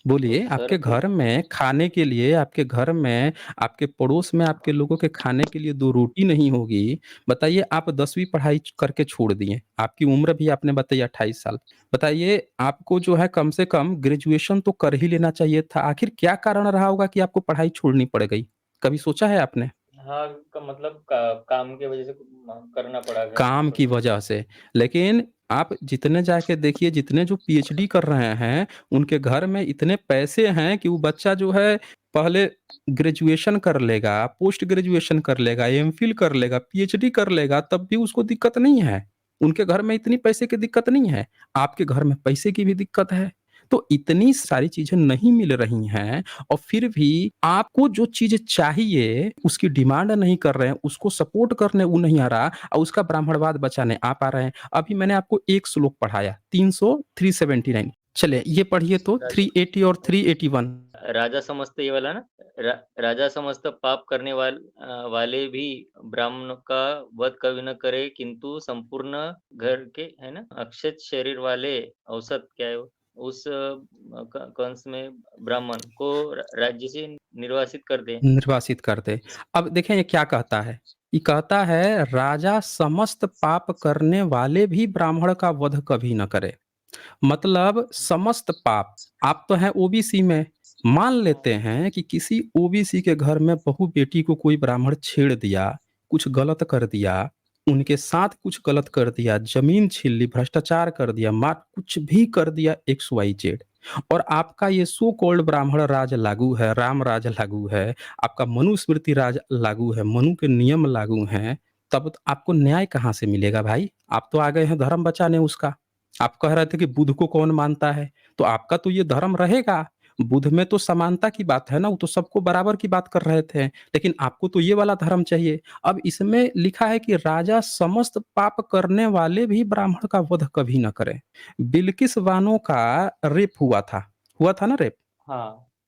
तो बोलिए। सर आपके फिर घर में खाने के लिए, आपके घर में, आपके पड़ोस में आपके लोगों के खाने के लिए 2 रोटी नहीं होगी। बताइए, आप 10वीं पढ़ाई करके छोड़ दिए। आपकी उम्र भी आपने बताई 28 साल। बताइए, आपको जो है कम से कम ग्रेजुएशन तो कर ही लेना चाहिए था। आखिर क्या कारण रहा होगा कि आपको पढ़ाई छोड़नी पड़ गई? कभी सोचा है आपने? हाँ, का मतलब काम की वजह से करना पड़ा घर में काम थोड़ा की सा। वजह से। लेकिन आप जितने जाके देखिए, जितने जो पीएचडी कर रहे हैं, उनके घर में इतने पैसे हैं कि वो बच्चा जो है पहले ग्रेजुएशन कर लेगा, पोस्ट ग्रेजुएशन कर लेगा, एमफिल कर लेगा, पीएचडी कर लेगा, तब भी उसको दिक्कत नहीं है। उनके घर में इतनी पैसे की दिक्कत नहीं है। आपके घर में पैसे की भी दिक्कत है। तो इतनी सारी चीज़ें नहीं मिल रही हैं, और फिर भी आपको जो चीज़ चाहिए उसकी डिमांड नहीं कर रहे हैं, उसको सपोर्ट करने वो नहीं आ रहा, और उसका ब्राह्मणवाद बचाने आप आ रहे हैं। अभी मैंने आपको एक श्लोक पढ़ाया, 300 379। चलिए ये पढ़िए तो राजा 380 और 381। राजा समस्त ये वाला ना? राजा समस्त पाप करने वाले भी ब्राह्मण का वध कभी न करे, किंतु संपूर्ण घर के है ना अक्षत शरीर वाले औसत क्या है वो? उस कंस में ब्राह्मण को राज्य से निर्वासित कर दे। निर्वासित कर दे। अब देखें ये क्या कहता है? ये कहता है, राजा समस्त पाप करने वाले भी ब्राह्मण का वध कभी न करे। मतलब समस्त पाप, आप तो हैं ओबीसी में, मान लेते हैं कि किसी ओबीसी के घर में बहू बेटी को कोई ब्राह्मण छेड़ दिया, कुछ गलत कर दिया, उनके साथ कुछ गलत कर दिया, जमीन छीन ली, भ्रष्टाचार कर दिया, मार कुछ भी कर दिया, एक्स वाई जेड, और आपका ये सो कॉल्ड ब्राह्मण राज लागू है, राम राज लागू है, आपका मनुस्मृति राज लागू है, मनु के नियम लागू हैं, तब तो आपको न्याय कहाँ से मिलेगा भाई? आप तो आ गए हैं धर्म बचाने उसका। आप कह रहे थे कि बुद्ध को कौन मानता है, तो आपका तो ये धर्म रहेगा। बुद्ध में तो समानता की बात है ना, वो तो सबको बराबर की बात कर रहे थे, लेकिन आपको तो ये वाला धर्म चाहिए। अब इसमें लिखा है कि राजा समस्त पाप करने वाले भी ब्राह्मण का वध कभी न करे। बिल्किस बानो का रेप हुआ था ना रेप? हाँ,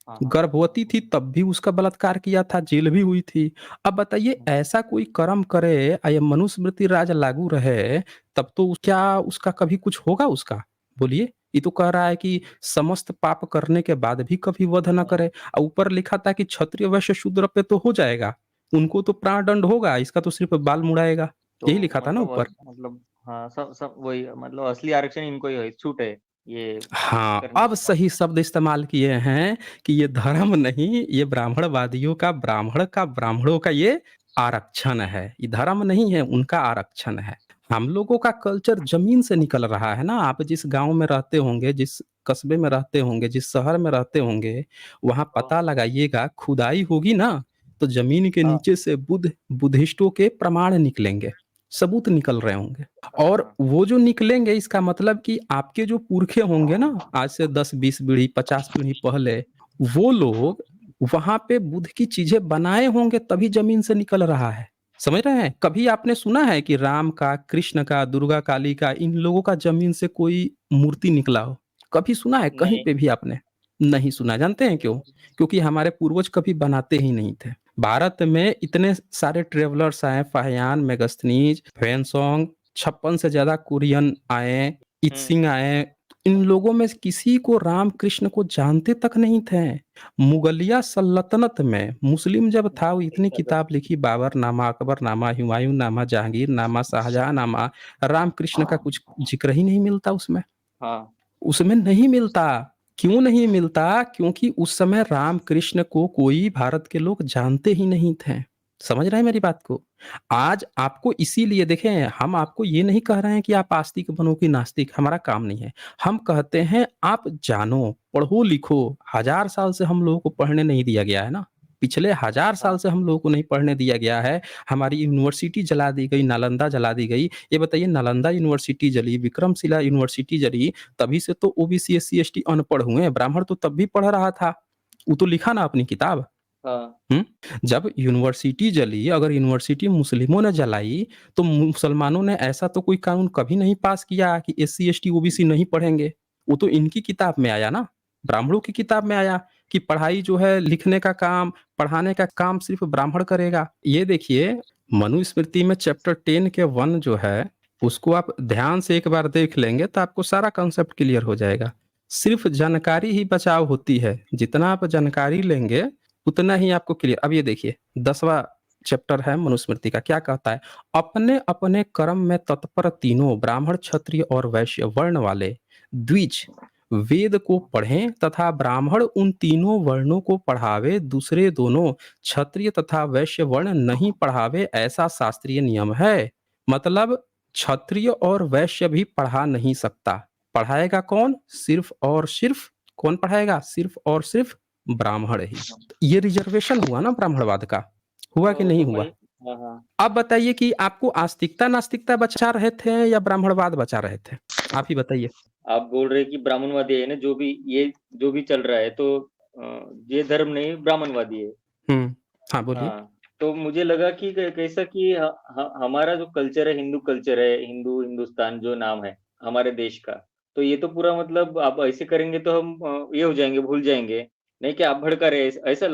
हाँ, हाँ। गर्भवती थी तब भी उसका बलात्कार किया था, जेल भी हुई थी। अब बताइए, ऐसा कोई कर्म करे या मनुस्मृति राज लागू रहे, तब तो क्या उसका कभी कुछ होगा उसका? बोलिए। ये तो कह रहा है कि समस्त पाप करने के बाद भी कभी वध न करे, और ऊपर लिखा था कि क्षत्रिय वैश्य शूद्र पे तो हो जाएगा, उनको तो प्राणदंड होगा, इसका तो सिर्फ बाल मुड़ाएगा। तो यही लिखा था ना मतलब ऊपर। मतलब हाँ, सब सब वही मतलब असली आरक्षण इनको ही है, छूट है ये हाँ, करने अब का काम। सही शब्द इस्तेमाल किए हैं कि ये धर्म नहीं, ये ब्राह्मणवादियों का, ब्राह्मणों का ये आरक्षण है। ये धर्म नहीं है, उनका आरक्षण है। हम लोगों का कल्चर ज़मीन से निकल रहा है ना। आप जिस गाँव में रहते होंगे, जिस कस्बे में रहते होंगे, जिस शहर में रहते होंगे, वहाँ हाँ, पता लगाइएगा, खुदाई होगी ना, तो ज़मीन के हाँ, नीचे से बुद्धिस्टों के प्रमाण निकलेंगे, सबूत निकल रहे होंगे। और हाँ, वो जो निकलेंगे, इसका मतलब कि आपके जो पुरखे होंगे ना, आज से 10-20 पीढ़ी, 50 पीढ़ी पहले, वो लोग वहाँ पे बुद्ध की चीज़ें बनाए होंगे, तभी ज़मीन से निकल रहा है। समझ रहे हैं? कभी आपने सुना है कि राम का, कृष्ण का, दुर्गा काली का, इन लोगों का ज़मीन से कोई मूर्ति निकला हो? कभी सुना है कहीं नहीं। पे भी आपने? नहीं सुना, जानते हैं क्यों? क्योंकि हमारे पूर्वज कभी बनाते ही नहीं थे। भारत में इतने सारे ट्रैवलर्स आए, फाहियान, मेगास्थनीज, ह्वेनसोंग, 56 से ज़्यादा कुरियन आए, हुँ। इत्सिंग आए, इन लोगों में से किसी को राम कृष्ण को जानते तक नहीं थे। मुगलिया सल्तनत में मुस्लिम जब था, वो इतनी किताब लिखी, बाबरनामा, अकबरनामा, हुमायूँनामा, जहांगीरनामा, शाहजहाँनामा, राम कृष्ण का कुछ ज़िक्र ही नहीं मिलता उसमें। हाँ। उसमें नहीं मिलता। क्यों नहीं मिलता? क्योंकि उस समय राम कृष्ण को कोई भारत के लोग जानते ही नहीं थे। समझ रहे हैं मेरी बात को? आज आपको इसीलिए देखें, हम आपको ये नहीं कह रहे हैं कि आप आस्तिक बनो कि नास्तिक, हमारा काम नहीं है। हम कहते हैं आप जानो, पढ़ो-लिखो। हज़ार साल से हम लोगों को पढ़ने नहीं दिया गया है ना। पिछले हज़ार साल हाँ। से हम लोगों को नहीं पढ़ने दिया गया है। हमारी यूनिवर्सिटी जला दी गई, नालंदा जला दी गई। ये बताइए, नालंदा यूनिवर्सिटी जली, विक्रमशिला यूनिवर्सिटी जली, तभी से तो ओबीसी, एससी, एसटी अनपढ़ हुए हैं। ब्राह्मण तो तब भी पढ़ रहा था। वो तो लिखा ना अपनी किताब। हाँ। हुँ? जब यूनिवर्सिटी जली, अगर यूनिवर्सिटी मुस्लिमों ने जलाई, तो मुसलमानों ने ऐसा तो कोई कानून कभी नहीं पास किया कि एससी, एसटी, ओबीसी नहीं पढ़ेंगे। वो तो इनकी किताब में आया ना, ब्राह्मणों की किताब में आया कि पढ़ाई जो है, लिखने का काम, पढ़ाने का काम सिर्फ़ ब्राह्मण करेगा। ये देखिए, मनुस्मृति में चैप्टर 10 के 1 जो है, उसको आप ध्यान से एक बार देख लेंगे तो आपको सारा कांसेप्ट क्लियर हो जाएगा। सिर्फ़ जानकारी ही बचाव होती है। जितना आप जानकारी लेंगे, उतना ही आपको क्लियर। अब ये देखिए, 10वां चैप्टर है मनुस्मृति का, क्या कहता है? अपने-अपने कर्म में तत्पर तीनों ब्राह्मण, क्षत्रिय और वैश्य वर्ण वाले द्विज वेद को पढ़ें तथा ब्राह्मण उन तीनों वर्णों को पढ़ावे, दूसरे दोनों क्षत्रिय तथा वैश्य वर्ण नहीं पढ़ावे, ऐसा शास्त्रीय नियम है। मतलब क्षत्रिय और वैश्य भी पढ़ा नहीं सकता। पढ़ाएगा कौन? सिर्फ़ और सिर्फ़ कौन पढ़ाएगा? सिर्फ़ और सिर्फ़ ब्राह्मण ही। ये रिज़र्वेशन हुआ ना ब्राह्मणवाद का, हुआ कि तो नहीं हुआ? वही। हाँ, हाँ। अब बताइए कि आपको आस्तिकता-नास्तिकता बचा रहे थे या ब्राह्मणवाद बचा रहे थे? आप ही बताइए। आप बोल रहे हैं कि ब्राह्मणवादी है ना, जो भी चल रहा है तो ये धर्म नहीं ब्राह्मणवादी है। हुँ। हाँ, बोलिए। हाँ, तो मुझे लगा कि कैसा कि हमारा जो कल्चर है, हिंदू कल्चर है, हिंदुस्तान जो नाम है हमारे देश का, तो ये तो पूरा मतलब आप ऐसे करेंगे तो हम ये हो जाएँगे, भूल जाएँगे। नहीं कि आप भड़का रहे हैं, ऐसा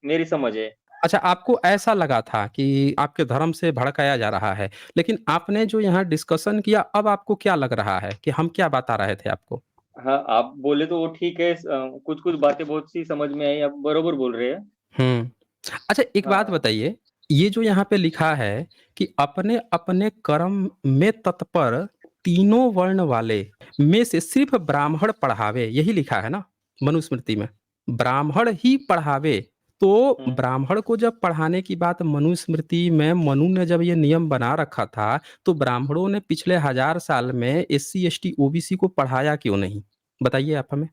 मेरी समझ है। अच्छा, आपको ऐसा लगा था कि आपके धर्म से भड़काया जा रहा है, लेकिन आपने जो यहाँ डिस्कशन किया, अब आपको क्या लग रहा है कि हम क्या बता रहे थे आपको? हाँ, आप बोले तो वो ठीक है, कुछ-कुछ बातें बहुत सी समझ में आई, आप बरोबर बोल रहे हैं। हुँ। अच्छा, एक बात हाँ। बताइए, ये जो यहाँ पे लिखा है कि अपने-अपने कर्म में तत्पर तीनों वर्ण वाले में से सिर्फ़ ब्राह्मण पढ़ावे, यही लिखा है ना मनुस्मृति में? ब्राह्मण ही पढ़ावे, तो हुँ। ब्राह्मण को जब पढ़ाने की बात मनुस्मृति में मनु ने जब ये नियम बना रखा था, तो ब्राह्मणों ने पिछले 1000 साल में एससी, एसटी, ओबीसी को पढ़ाया क्यों नहीं? बताइए आप हमें।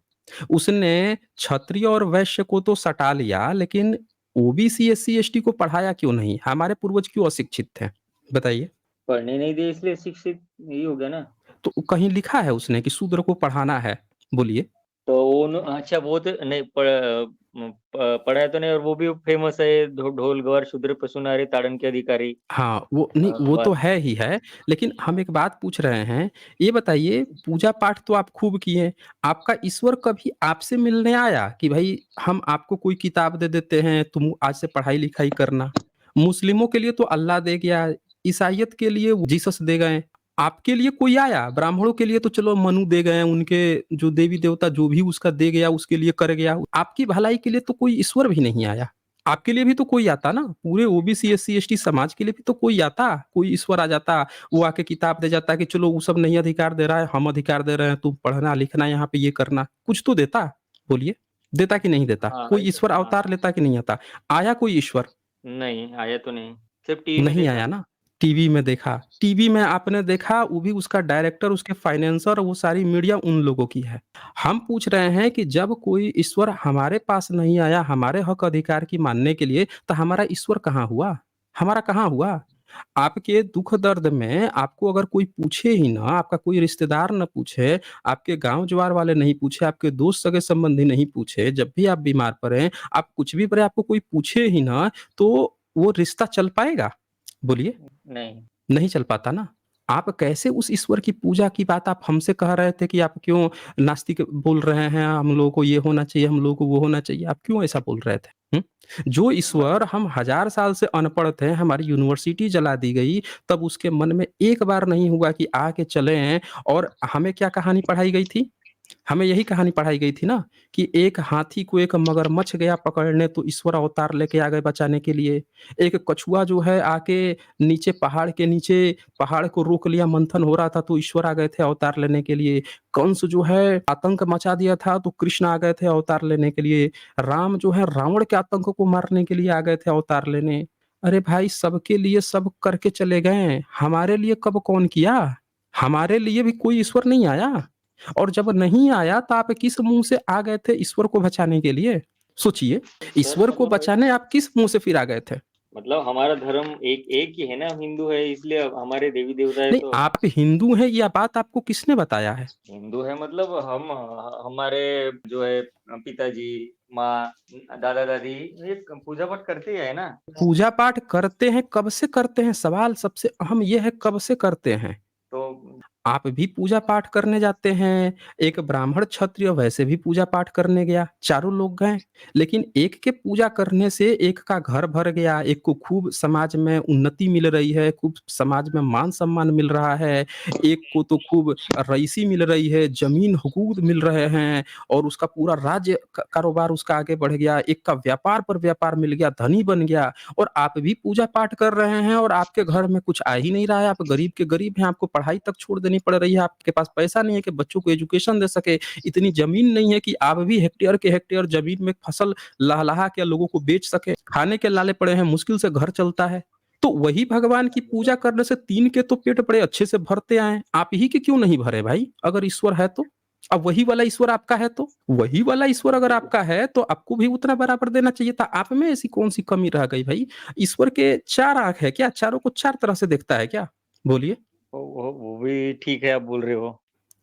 उसने क्षत्रिय और वैश्य को तो सटा लिया, लेकिन ओबीसी, एससी, एसटी को पढ़ाया क्यों नहीं? हमारे पूर्वज क्यों अशिक्षित थे? बताइए। पढ़ने नहीं दिए इसलिए शिक्षित यही हो गया ना। तो कहीं लिखा है उसने कि शूद्र को पढ़ाना है? बोलिए। तो वो न अच्छा वो तो नहीं पढ़ा है तो नहीं, और वो भी फ़ेमस है, ढोल गवार शूद्र पशु नारी ताड़न के अधिकारी। हाँ, वो नहीं, वो तो बस। है ही है, लेकिन हम एक बात पूछ रहे हैं, ये बताइए, पूजा-पाठ तो आप खूब किए, आपका ईश्वर कभी आपसे मिलने आया कि भई हम आपको कोई किताब दे देते हैं, तुम आज से पढ़ाई-लिखाई करना? मुस्लिमों के लिए तो अल्लाह दे गया, ईसाइयत के लिए जीसस दे गए, आपके लिए कोई आया? ब्राह्मणों के लिए तो चलो मनु दे गए, उनके जो देवी-देवता जो भी उसका दे गया, उसके लिए कर गया, आपकी भलाई के लिए तो कोई ईश्वर भी नहीं आया। आपके लिए भी तो कोई आता ना, पूरे ओबीसी, एससी, एसटी समाज के लिए भी तो कोई आता, कोई ईश्वर आ जाता, वो आके किताब दे जाता कि चलो वो सब नहीं अधिकार दे रहा है, हम अधिकार दे रहे हैं, तुम पढ़ना-लिखना यहाँ पे ये करना, कुछ तो देता, बोलिए? देता कि नहीं देता? हाँ, कोई ऐसा ईश्वर हाँ। अवतार लेता कि नहीं आता? आया कोई ईश्वर? नहीं, आया तो नहीं, सिर्फ़ टीवी में नहीं देखा। आया ना। टीवी में देखा, टीवी में आपने देखा, वो भी उसका डायरेक्टर, उसके फाइनेंसर, वो सारी मीडिया उन लोगों की है। हम पूछ रहे हैं कि जब कोई ईश्वर हमारे पास नहीं आया, हमारे हक अधिकार की मानने के लिए, तो हमारा ईश्वर कहाँ हुआ? हमारा कहाँ हुआ? आपके दुःख दर्द में आपको अगर कोई पूछे ही ना, आपका कोई रिश्तेदार ना पूछे, आपके गाँव-जवार वाले नहीं पूछे, आपके दोस्त सगे-संबंधी नहीं पूछे, जब भी आप बीमार पड़े, आप कुछ भी पड़े, आपको कोई पूछे ही ना, तो वो रिश्ता चल पाएगा? बोलिए? नहीं। नहीं चल पाता ना। आप कैसे उस ईश्वर की पूजा की बात आप हमसे कह रहे थे कि आप क्यों नास्तिक बोल रहे हैं, हम लोगों को ये होना चाहिए, हम लोगों को वो होना चाहिए, आप क्यों ऐसा बोल रहे थे? हुँ? जो मत ईश्वर हम हज़ार साल से अनपढ़ थे, हमारी यूनिवर्सिटी जला दी गई, तब उसके मन में एक बार नहीं हुआ कि आके चलें और हमें क्या कहानी पढ़ाई गई थी? हमें यही कहानी पढ़ाई गई थी ना कि एक हाथी को एक मगरमच्छ गया पकड़ने तो ईश्वर अवतार लेके आ गए बचाने के लिए। एक कछुआ जो है आके नीचे पहाड़ के नीचे पहाड़ को रोक लिया, मंथन हो रहा था तो ईश्वर आ गए थे अवतार लेने के लिए। कंस जो है आतंक मचा दिया था तो कृष्ण आ गए थे अवतार लेने के लिए। राम जो है रावण के आतंक को मारने के लिए आ गए थे अवतार लेने। अरे भाई सबके लिए सब करके चले गए, हमारे लिए कब कौन किया? हमारे लिए भी कोई ईश्वर नहीं आया। और जब नहीं आया तो आप किस मुँह से आ गए थे ईश्वर को बचाने के लिए? सोचिए, सर ईश्वर को मतलब बचाने आप किस मुँह से फिर आ गए थे? मतलब हमारा धर्म एक एक ही है ना, हम हिंदू है इसलिए हमारे देवी देवता है नहीं, तो आप हिंदू हैं यह बात आपको किसने बताया है? हिंदू है, मतलब हम हमारे जो है पिताजी, माँ, दादा दादी ये पूजा पाठ करते ही है ना। पूजा पाठ करते हैं, कब से करते हैं? सवाल सबसे अहम ये है कब से करते हैं? तो आप भी पूजा पाठ करने जाते हैं, एक ब्राह्मण क्षत्रिय वैसे भी पूजा पाठ करने गया, चारों लोग गए। लेकिन एक के पूजा करने से एक का घर भर गया, एक को खूब समाज में उन्नति मिल रही है, खूब समाज में मान-सम्मान मिल रहा है, एक को तो खूब रईसी मिल रही है, ज़मीन हुकूक मिल रहे हैं और उसका पूरा राज्य क कारोबार उसका आगे बढ़ गया, एक का व्यापार पर व्यापार मिल गया, धनी बन गया और आप भी पूजा पाठ कर रहे हैं और आपके घर में कुछ आ ही नहीं रहा है, आप गरीब के गरीब हैं, आपको पढ़ाई तक छोड़ देनी पड़ रही है, आपके पास पैसा नहीं है कि बच्चों को एजुकेशन दे सके, इतनी ज़मीन नहीं है कि आप भी हेक्टेयर के हेक्टेयर ज़मीन में फसल लहलहा के लोगों को बेच सकें, खाने के लाले पड़े हैं, मुश्किल से घर चलता है। तो वही भगवान की पूजा करने से 3 के तो पेट बड़े अच्छे से भरते आए, आप ही के क्यों नहीं भरे भाई? अगर ईश्वर है तो? अब वही वाला ईश्वर आपका है तो? वही वाला ईश्वर अगर आपका है तो आपको भी उतना बराबर देना चाहिए था, आप में ऐसी कौन-सी कमी रह गई भाई? ईश्वर के 4 आँख है क्या? चारों को 4 तरह से देखता है क्या? बोलिए। वो भी ठीक है, आप बोल रहे हो।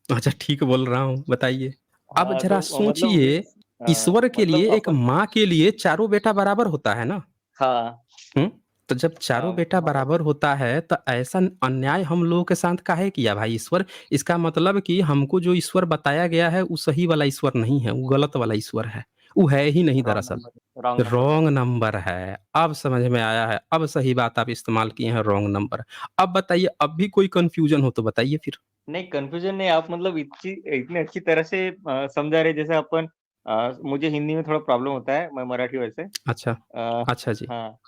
अच्छा ठीक बोल रहा हूँ, बताइए। अब हाँ, ज़रा तो मतलब सोचिए, ईश्वर के लिए, मतलब एक अपन माँ के लिए चारों बेटा बराबर होता है ना? हाँ, हुँ? तो जब चारों बेटा मतलब बराबर होता है, तो ऐसा अन्याय हम लोगों के साथ काहे किया भाई ईश्वर? इसका मतलब कि हमको जो ईश्वर बताया गया है, वो सही वाला ईश्वर नहीं है, वो गलत वाला ईश्वर है। वो है ही नहीं रॉन्ग दरअसल। नंबर रॉन्ग नंबर है। रॉन्ग नंबर है। अब समझ में आया है, अब सही बात आप इस्तेमाल किए हैं रॉन्ग नंबर। अब बताइए, अब भी कोई कन्फ्यूज़न हो तो बताइए फिर? नहीं, कन्फ्यूज़न नहीं, आप मतलब इतनी अच्छी तरह से समझा रहे जैसे अपन मुझे हिंदी में थोड़ा प्रॉब्लम होता है, मैं मराठी वैसे। अच्छा। अच्छा जी। हाँ।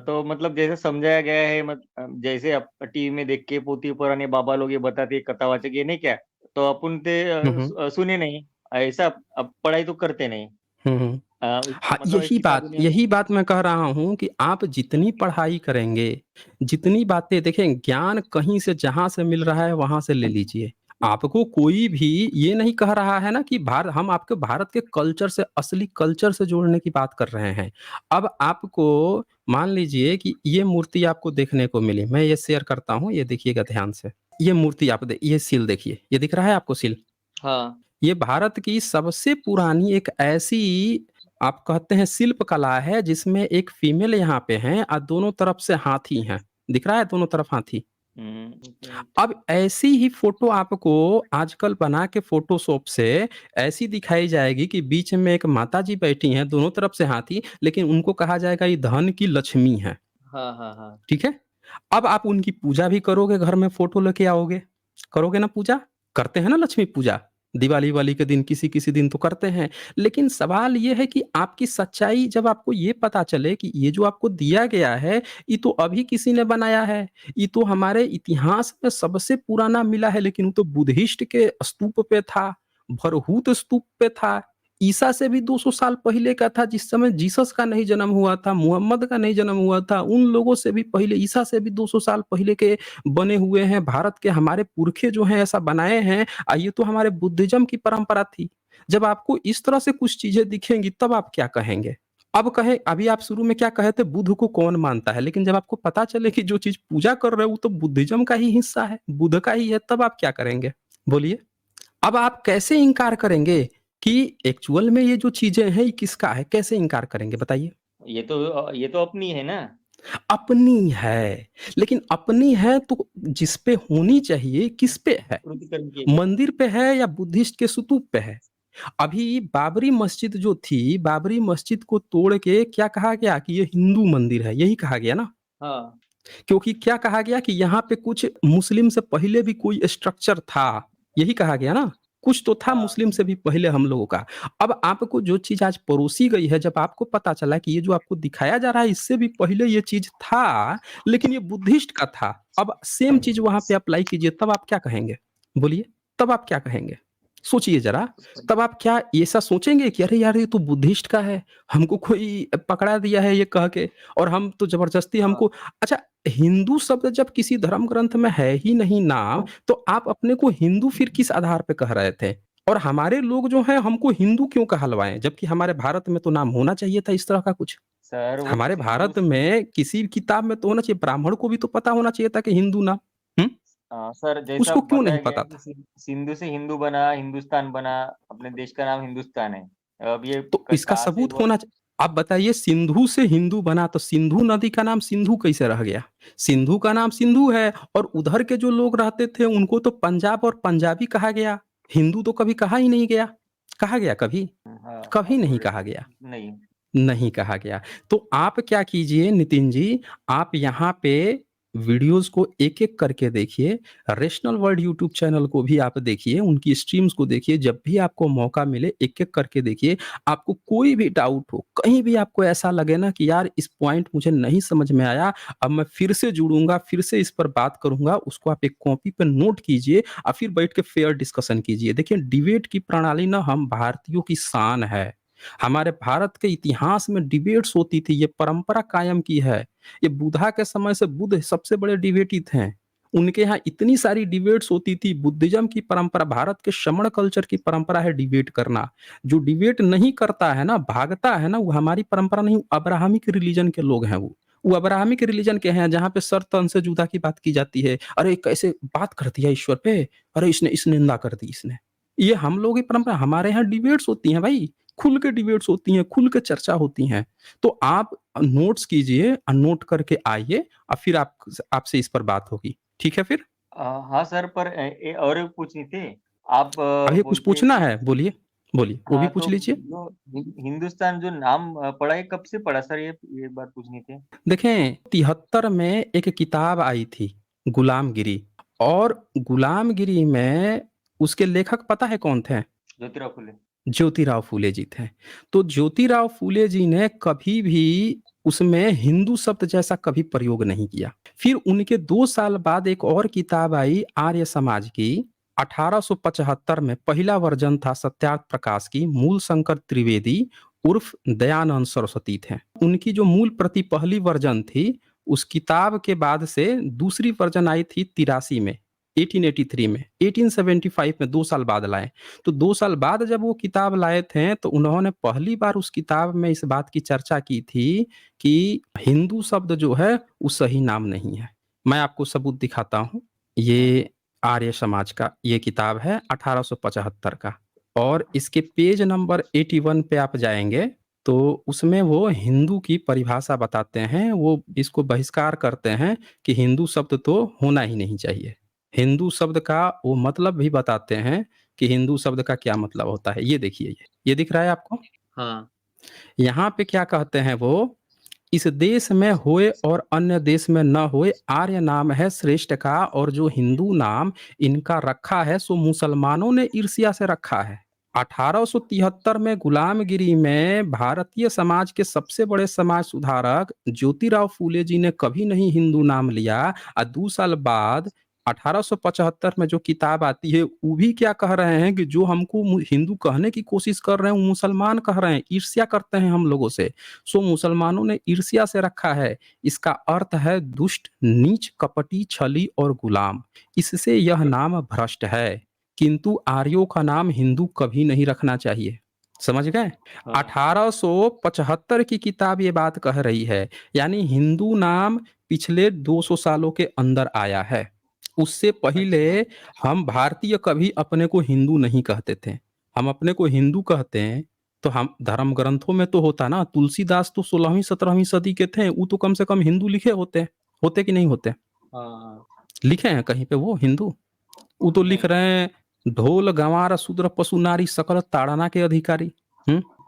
तो मतलब जैसे समझाया गया है जैसे आप टीवी में देख के पोथी पुराने बाबा लोग ये बताते कथावाचक ये नहीं क्या, तो अपन ते हुँ, हुँ। सुने नहीं। ऐसा अब पढ़ाई तो करते नहीं। हुँ, हुँ। हाँ, मतलब एक किताबी में यही बात मैं कह रहा हूँ कि आप जितनी पढ़ाई करेंगे, जितनी बातें देखें ज्ञान कहीं से जहाँ से मिल रहा है वहाँ से ले लीजिए। आपको कोई भी ये नहीं कह रहा है ना कि हम आपके भारत के कल्चर से असली कल्चर से जोड़ने की बात कर रहे हैं। अब आपको मान लीजिए कि ये मूर्ति आपको देखने को मिली, मैं ये शेयर करता हूँ, ये देखिएगा ध्यान से। ये मूर्ति आप ये सील देखिए, ये दिख रहा है आपको सील? हाँ। ये भारत की सबसे पुरानी एक ऐसी आप कहते हैं शिल्प कला है जिसमें एक फीमेल यहाँ पे हैं और दोनों तरफ से हाथी हैं। दिख रहा है दोनों तरफ हाथी? एक मिनट। अब ऐसी ही फ़ोटो आपको आजकल बना के फ़ोटोशॉप से ऐसी दिखाई जाएगी कि बीच में एक माताजी बैठी हैं, दोनों तरफ से हाथी, लेकिन उनको कहा जाएगा ये धन की लक्ष्मी हैं। हाँ, हाँ, हाँ। ठीक है? अब आप उनकी पूजा भी करोगे, घर में फ़ोटो लेके आओगे, करोगे ना पूजा? करते हैं ना लक्ष्मी पूजा, दिवाली-विवाली के दिन किसी-किसी दिन तो करते हैं। लेकिन सवाल ये है कि आपकी सच्चाई जब आपको ये पता चले कि ये जो आपको दिया गया है, ये तो अभी किसी ने बनाया है, ये तो हमारे इतिहास में सबसे पुराना मिला है, लेकिन वो तो बुद्धिस्ट के स्तूप पे था, भरहूत स्तूप पे था। ईसा से भी 200 साल पहले का था जिस समय जीसस का नहीं जन्म हुआ था, मुहम्मद का नहीं जन्म हुआ था, उन लोगों से भी पहले ईसा से भी 200 साल पहले के बने हुए हैं। भारत के हमारे पुरखे जो हैं ऐसा बनाए हैं ये तो हमारे बुद्धिज़्म की परंपरा थी। जब आपको इस तरह से कुछ चीज़ें दिखेंगी तब आप क्या कहेंगे? अब कहें अभी आप शुरू में क्या कहे थे बुद्ध को कौन मानता है? लेकिन जब आपको पता चले कि जो चीज़ पूजा कर रहे हो वो तो बुद्धिज़्म का ही हिस्सा है, बुद्ध का ही है, तब आप क्या करेंगे? बोलिए? अब आप कैसे इनकार करेंगे कि एक्चुअल में ये जो चीज़ें हैं ये किसका है? कैसे इनकार करेंगे बताइए? ये तो अपनी है ना। अपनी है, लेकिन अपनी है तो जिस पे होनी चाहिए किस पे है? प्रतिकर्म किए गए। मंदिर पे है या बुद्धिस्ट के स्तूप पे है? अभी बाबरी मस्जिद जो थी, बाबरी मस्जिद को तोड़ के क्या कहा गया कि ये हिंदू मंदिर है, यही कहा गया ना? हाँ, क्योंकि क्या कहा गया कि यहाँ पे कुछ मुस्लिम से पहले भी कोई स्ट्रक्चर था, यही कहा गया ना? कुछ तो था हाँ, मुस्लिम से भी पहले हम लोगों का। अब आपको जो चीज़ आज परोसी गई है, जब आपको पता चला कि ये जो आपको दिखाया जा रहा है, इससे भी पहले ये चीज़ था, लेकिन ये बुद्धिस्ट का था। अब सेम चीज़ वहाँ पे अप्लाई कीजिए, तब आप क्या कहेंगे? बोलिए, तब आप क्या कहेंगे? सोचिए ज़रा, तब आप क्या ऐसा सोचेंगे कि अरे यार, ये तो बुद्धिस्ट का है, हमको कोई पकड़ा दिया है ये कह के और हम तो ज़बरदस्ती हाँ। हमको। अच्छा, हिंदू शब्द जब किसी धर्म ग्रंथ में है ही नहीं नाम, तो आप अपने को हिंदू फिर किस आधार पे कह रहे थे? और हमारे लोग जो हैं हमको हिंदू क्यों कहलवाएँ? जबकि हमारे भारत में तो नाम होना चाहिए था इस तरह का कुछ। सर वो हमारे सिंधु भारत में किसी किताब में तो होना चाहिए, ब्राह्मण को भी तो पता होना चाहिए था कि हिंदू नाम। हुँ? सर जैसा उसको क्यों नहीं बताया गया पता है कि था? सिंधु से हिंदू बना, हिंदुस्तान बना, अपने देश का नाम हिंदुस्तान है। अब ये तो इसका कहाँ से सबूत हुआ? होना च आप बताइए, सिंधु से हिंदू बना तो सिंधु नदी का नाम सिंधु कैसे रह गया? सिंधु का नाम सिंधु है और उधर के जो लोग रहते थे उनको तो पंजाब और पंजाबी कहा गया। हिंदू तो कभी कहा ही नहीं गया। कहा गया कभी? हाँ, कभी नहीं ऑलरेडी कहा गया। नहीं। नहीं कहा गया। तो आप क्या कीजिए नितिन जी, आप यहाँ पे वीडियोज़ को एक-एक करके देखिए, रैशनल वर्ल्ड यूट्यूब चैनल को भी आप देखिए, उनकी स्ट्रीम्स को देखिए, जब भी आपको मौका मिले एक-एक करके देखिए। आपको कोई भी डाउट हो, कहीं भी आपको ऐसा लगे ना कि यार इस पॉइंट मुझे नहीं समझ में आया, अब मैं फिर से जुड़ूँगा, फिर से इस पर बात करूँगा, उसको आप एक कॉपी पे नोट कीजिए और फिर बैठ के फेयर डिस्कशन कीजिए। देखिए, डिबेट की प्रणाली ना हम भारतीयों की शान है। हमारे भारत के इतिहास में डिबेट्स होती थी, ये परंपरा कायम की है। ये बुद्धा के समय से बुद्ध सबसे बड़े डिबेटी थे। उनके यहाँ इतनी सारी डिबेट्स होती थी, बुद्धिज़्म की परंपरा, भारत के श्रमण कल्चर की परंपरा है डिबेट करना। जो डिबेट नहीं करता है ना, भागता है ना, वो हमारी परंपरा नहीं, अब्राहमिक रिलीजन के लोग हैं वो। वो अब्राहमिक रिलीजन के हैं जहाँ पे सर तन से जुदा की बात की जाती है। अरे कैसे बात कर दिया ईश्वर पे, अरे इसने इस निंदा कर दी इसने। ये हम लोगों की परंपरा, हमारे यहाँ डिबेट्स होती हैं भाई। खुल के डिबेट्स होती हैं, खुल के चर्चा होती हैं। तो आप नोट्स कीजिए और नोट करके आइए और फिर आपसे इस पर बात होगी। ठीक है फिर? हाँ सर, पर और एक पूछनी थी। आप अभी कुछ बोलते हैं पूछना कि है? बोलिए, बोलिए, वो भी हाँ, पूछ तो लीजिए। जो हिंदुस्तान जो नाम पड़ा है, कब से पड़ा सर? ये बात पूछनी थी। देखें, 73 में एक किताब आई थी, गुलामगिरी, और गुलामगिरी में उसके लेखक पता है कौन थे? ज्योतिराव फुले। ज्योतिराव फूले जी थे। तो ज्योतिराव फूले जी ने कभी भी उसमें हिंदू शब्द जैसा कभी प्रयोग नहीं किया। फिर उनके 2 साल बाद एक और किताब आई आर्य समाज की, 1875 में पहला वर्जन था सत्यार्थ प्रकाश की, मूल शंकर त्रिवेदी उर्फ दयानंद सरस्वती थे। उनकी जो मूल प्रति पहली वर्जन थी, उस किताब के बाद से दूसरी वर्जन आई थी 83 में, 1883 में, 1875 में 2 साल बाद लाए। तो 2 साल बाद जब वो किताब लाए थे, तो उन्होंने पहली बार उस किताब में इस बात की चर्चा की थी कि हिंदू शब्द जो है, वो सही नाम नहीं है। मैं आपको सबूत दिखाता हूँ। हाँ, ये आर्य समाज का ये किताब है 1875 का, और इसके पेज नंबर 81 पे आप जाएँगे, तो उसमें वो हिंदू की परिभाषा बताते हैं। वो इसको बहिष्कार करते हैं कि हिंदू शब्द तो होना ही नहीं चाहिए। हिंदू शब्द का वो मतलब भी बताते हैं कि हिंदू शब्द का क्या मतलब होता है। ये देखिए, ये दिख रहा है आपको? हाँ, यहाँ पे क्या कहते हैं वो, इस देश में होए और अन्य देश में न होए, आर्य नाम है श्रेष्ठ का, और जो हिंदू नाम इनका रखा है सो मुसलमानों ने ईर्ष्या से रखा है। 1873 में गुलामगिरी में भारतीय समाज के सबसे बड़े समाज सुधारक ज्योतिराव फूले जी ने कभी नहीं हिंदू नाम लिया, और 2 साल बाद 1875 में जो किताब आती है, वो भी क्या कह रहे हैं कि जो हमको हिंदू कहने की कोशिश कर रहे हैं, वो मुसलमान कह रहे हैं, ईर्ष्या करते हैं हम लोगों से। सो मुसलमानों ने ईर्ष्या से रखा है। इसका अर्थ है दुष्ट, नीच, कपटी, छली और गुलाम। इससे यह नाम भ्रष्ट है, किंतु आर्यों का नाम हिंदू कभी नहीं रखना चाहिए। समझ गए? हाँ। 1875 की किताब ये बात कह रही है, यानी हिंदू नाम पिछले 200 सालों के अंदर आया है। उससे पहले अच्छा, हम भारतीय कभी अपने को हिंदू नहीं कहते थे। हम अपने को हिंदू कहते हैं तो हम धर्म ग्रंथों में तो होता ना, तुलसीदास तो 16वीं 17वीं सदी के थे, वो तो कम से कम हिंदू लिखे होते कि नहीं होते? हाँ, लिखे हैं कहीं पे वो हिंदू? वो तो लिख नहीं। रहे हैं, ढोल गंवार शूद्र पशु नारी सकल ताड़ना के अधिकारी।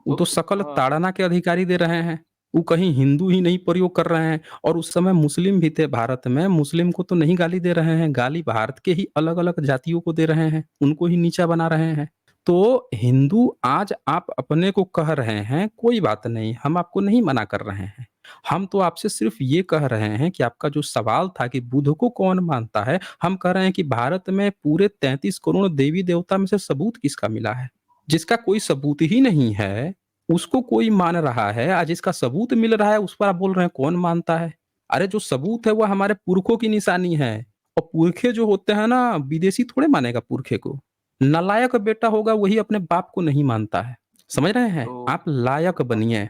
वो तो सकल हाँ, ताड़ना के अधिकारी दे रहे हैं। वो कहीं हिंदू ही नहीं प्रयोग कर रहे हैं। और उस समय मुस्लिम भी थे भारत में, मुस्लिम को तो नहीं गाली दे रहे हैं, गाली भारत के ही अलग अलग जातियों को दे रहे हैं, उनको ही नीचा बना रहे हैं। तो हिंदू आज आप अपने को कह रहे हैं, कोई बात नहीं, हम आपको नहीं मना कर रहे हैं। हम तो आपसे सिर्फ ये कह रहे हैं कि आपका जो सवाल था कि बुद्ध को कौन मानता है, हम कह रहे हैं कि भारत में पूरे 33 करोड़ देवी देवता में से सबूत किसका मिला है? जिसका कोई सबूत ही नहीं है, उसको कोई मान रहा है, आज जिसका सबूत मिल रहा है उस पर आप बोल रहे हैं कौन मानता है? अरे जो सबूत है वो हमारे पुरखों की निशानी है। और पुरखे जो होते हैं ना, विदेशी थोड़े मानेगा पुरखे को। नालायक बेटा होगा वही अपने बाप को नहीं मानता है। समझ रहे हैं? तो आप लायक हाँ, बनिए।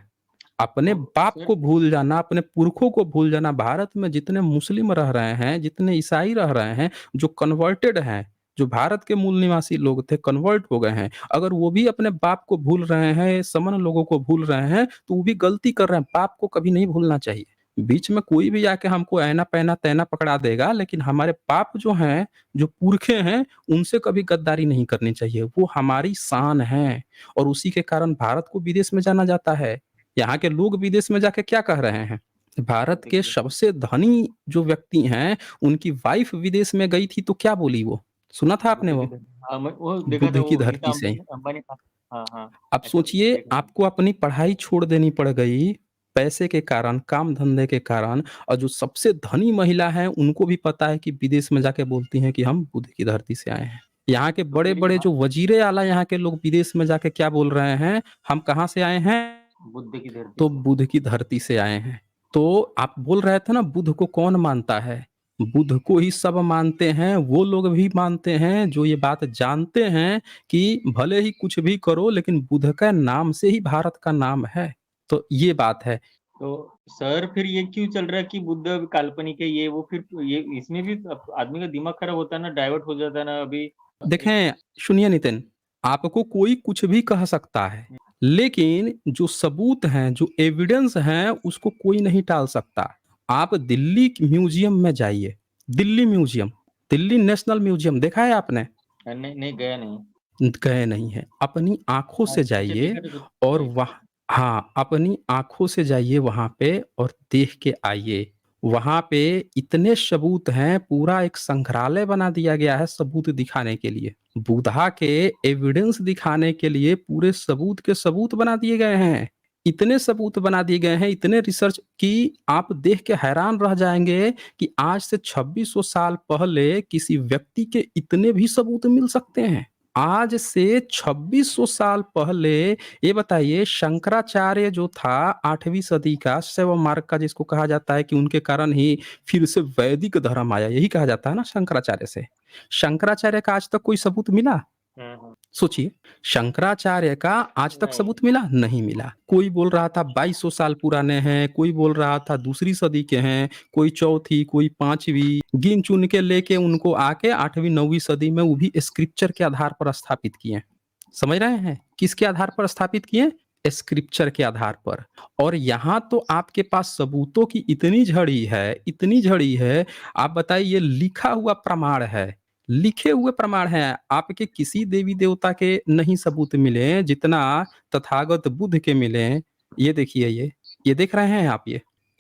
अपने तो बाप सर को भूल जाना, अपने पुरखों को भूल जाना। भारत में जितने मुस्लिम रह रहे हैं, जितने ईसाई रह रहे हैं, जो कन्वर्टेड हैं, जो भारत के मूल निवासी लोग थे, कन्वर्ट हो गए हैं, अगर वो भी अपने बाप को भूल रहे हैं, समन लोगों को भूल रहे हैं, तो वो भी गलती कर रहे हैं। बाप को कभी नहीं भूलना चाहिए। बीच में कोई भी आके हमको ऐना पैना तैना पकड़ा देगा, लेकिन हमारे बाप जो हैं, जो पुरखे हैं, उनसे कभी गद्दारी नहीं करनी चाहिए। वो हमारी शान है। और उसी के कारण भारत को विदेश में जाना जाता है। यहाँ के लोग विदेश में जाके क्या कह रहे हैं? भारत के देखिए, सबसे धनी जो व्यक्ति हैं, उनकी वाइफ विदेश में गई थी तो क्या बोली वो? सुना था आपने बुद्ध की वो? धरती, हाँ, मैं वो देखा था, बुद्ध की वो नीता धरती से। अंबानी अंबानी का। हाँ, हाँ, अब ऐसा सोचिए, देखा था। आपको अपनी पढ़ाई छोड़ देनी पड़ गई, पैसे के कारण, काम धंधे के कारण, और जो सबसे धनी महिला है उनको भी पता है कि विदेश में जाके बोलती हैं कि हम बुद्ध की धरती से आए हैं। यहाँ के तो मेरी बड़े-बड़े जो वजीरे आला यहाँ के लोग विदेश में जाके क्या बोल रहे हैं? हम कहाँ से आए हैं? बुद्ध की धरती तो से। बुध की धरती से आए हैं। तो आप बोल रहे थे ना बुध को कौन मानता है? बुध को ही सब मानते हैं, वो लोग भी मानते हैं जो ये बात जानते हैं कि भले ही कुछ भी करो लेकिन बुध का नाम से ही भारत का नाम है। तो ये बात है। तो सर फिर ये क्यों चल रहा है कि बुद्ध अभी काल्पनिक है, ये वो, फिर ये इसमें भी आदमी का दिमाग खराब होता है ना, डाइवर्ट हो जाता है ना अभी। देखें, सुनिए नितिन, आपको कोई कुछ भी कह सकता है, लेकिन जो सबूत हैं, जो एविडेंस हैं, उसको कोई नहीं टाल सकता। आप दिल्ली म्यूजियम में जाइए, Delhi museum, Delhi national museum देखा है आपने? नहीं, नहीं गया नहीं। गए नहीं हैं। अपनी आँखों से अच्छा, जाइए देखा था कुछ और साइड। वहाँ, हाँ, अपनी आँखों से जाइए वहाँ पे और देख के आइए। वहाँ पे इतने सबूत हैं, पूरा एक संग्रहालय बना दिया गया है सबूत दिखाने के लिए। बुद्धा के एविडेंस दिखाने के लिए पूरे सबूत के सबूत बना दिए गए हैं। इतने सबूत बना दिए गए हैं, इतने रिसर्च कि आप देख के हैरान रह जाएँगे कि आज से 2600 साल पहले किसी व्यक्ति के इतने भी सबूत मिल सकते हैं। आज से 2600 साल पहले, ये बताइए, शंकराचार्य जो था 8वीं सदी का शैव मार्ग का, जिसको कहा जाता है कि उनके कारण ही फिर से वैदिक धर्म आया, यही कहा जाता है ना शंकराचार्य से। शंकराचार्य का आज तक कोई सबूत मिला? हम्म। सोचिए, शंकराचार्य का आज तक नहीं। सबूत मिला? नहीं मिला। कोई बोल रहा था 2200 साल पुराने हैं, कोई बोल रहा था दूसरी सदी के हैं, कोई चौथी, कोई पांचवी, गिन चुन के लेके उनको आके 8वीं 9वीं सदी में वो भी स्क्रिप्चर के आधार पर स्थापित किए। समझ रहे हैं? किसके आधार पर स्थापित किए? स्क्रिप्चर के आधार पर। और यहाँ तो आपके पास सबूतों की इतनी झड़ी है, इतनी झड़ी है, आप बताइए, ये लिखा हुआ प्रमाण है, लिखे हुए प्रमाण हैं। आपके किसी देवी देवता के नहीं सबूत मिले जितना तथागत बुद्ध के मिले। ये देखिए, ये देख रहे हैं आप?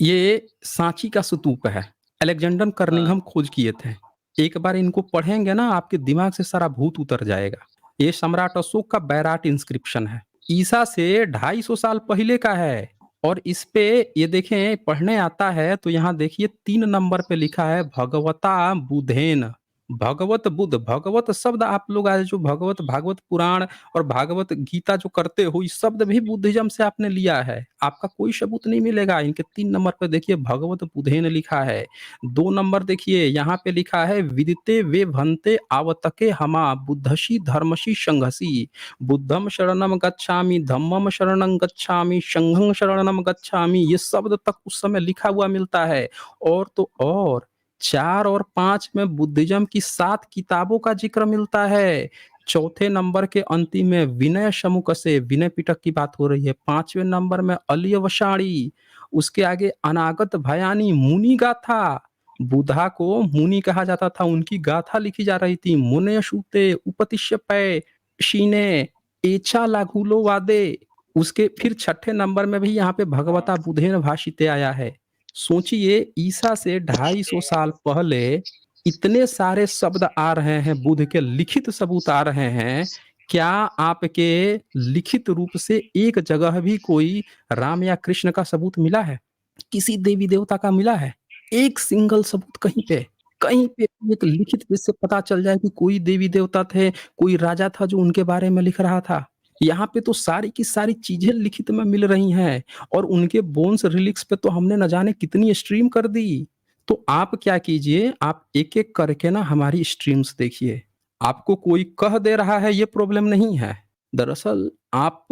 ये सांची का स्तूप है। अलेक्जेंडर हाँ, कर्निघम खोज किए थे। एक बार इनको पढ़ेंगे ना, आपके दिमाग से सारा भूत उतर जाएगा। ये सम्राट अशोक का बैराट इंस्क्रिप्शन है। ईसा से 250 साल पहले का है। और इस पे ये देखें, पढ़ने आता है तो यहाँ देखिए 3 नंबर पे लिखा है भगवता बुधेन। भगवत बुद्ध, भगवत शब्द आप लोग आज जो भगवत भागवत पुराण और भागवत गीता जो करते हो, इस शब्द भी बुद्धिज्म से आपने लिया है। आपका कोई सबूत नहीं मिलेगा। इनके 3 नंबर पे देखिए भगवत बुधेन लिखा है। 2 नंबर देखिए, यहाँ पे लिखा है विदिते वे भंते आवतके हमा बुद्धसी धर्मसी संघसी। बुद्धम शरणम गच्छामि, धम्मम शरणं गच्छामि, संघं शरणम गच्छामि। ये शब्द तक उस समय लिखा हुआ मिलता है। और तो और 4 और 5 में बुद्धिज्म की 7 किताबों का जिक्र मिलता है। चौथे नंबर के अंतिम में विनय समुकसे, विनय पिटक की बात हो रही है। 5वें नंबर में अलियवसाणी, उसके आगे अनागत भयानी मुनि गाथा, बुधा को मुनि कहा जाता था, उनकी गाथा लिखी जा रही थी। मुनय सूते उपतिष्यपय शीने एचा लागुलो वादे। उसके फिर छठे नंबर में भी यहाँ पे भगवता बुधेन भाषिते आया है। सोचिए ईसा से 250 साल पहले इतने सारे शब्द आ रहे हैं, बुध के लिखित सबूत आ रहे हैं। क्या आपके लिखित रूप से एक जगह भी कोई राम या कृष्ण का सबूत मिला है? किसी देवी देवता का मिला है? एक सिंगल सबूत कहीं पे? कहीं पे एक लिखित जिससे पता चल जाए कि कोई देवी देवता थे, कोई राजा था जो उनके बारे में लिख रहा था। यहाँ पे तो सारी की सारी चीजें लिखित में मिल रही हैं और उनके बोन्स रिलिक्स पे तो हमने न जाने कितनी स्ट्रीम कर दी। तो आप क्या कीजिए, आप एक-एक करके ना हमारी स्ट्रीम्स देखिए। आपको कोई कह दे रहा है ये प्रॉब्लम नहीं है। दरअसल आप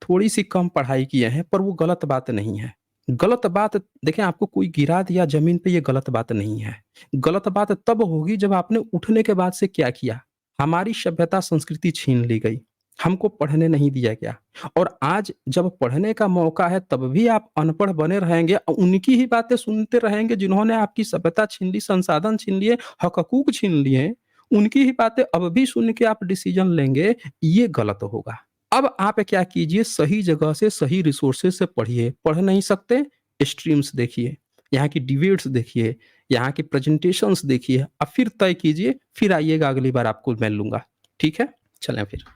थोड़ी-सी कम पढ़ाई किए हैं, पर वो गलत बात नहीं है। गलत बात देखें, आपको कोई गिरा दिया ज़मीन पे, ये गलत बात नहीं है। गलत बात तब होगी जब आपने उठने के बाद से क्या किया? हमारी सभ्यता संस्कृति छीन ली गई। हमको पढ़ने नहीं दिया गया और आज जब पढ़ने का मौका है तब भी आप अनपढ़ बने रहेंगे, उनकी ही बातें सुनते रहेंगे जिन्होंने आपकी सभ्यता छीन ली, संसाधन छीन लिए, हक-हकूक छीन लिए। उनकी ही बातें अब भी सुन के आप डिसीज़न लेंगे, ये गलत होगा। अब आप क्या कीजिए, सही जगह से, सही रिसोर्सेज़ से पढ़िए। पढ़ नहीं सकते? स्ट्रीम्स देखिए, यहाँ की डिबेट्स देखिए, यहाँ की प्रेज़ेंटेशंस देखिए, अब फिर तय कीजिए, फिर आइएगा, अगली बार आपको मैं लूँगा। ठीक है? चलें फिर।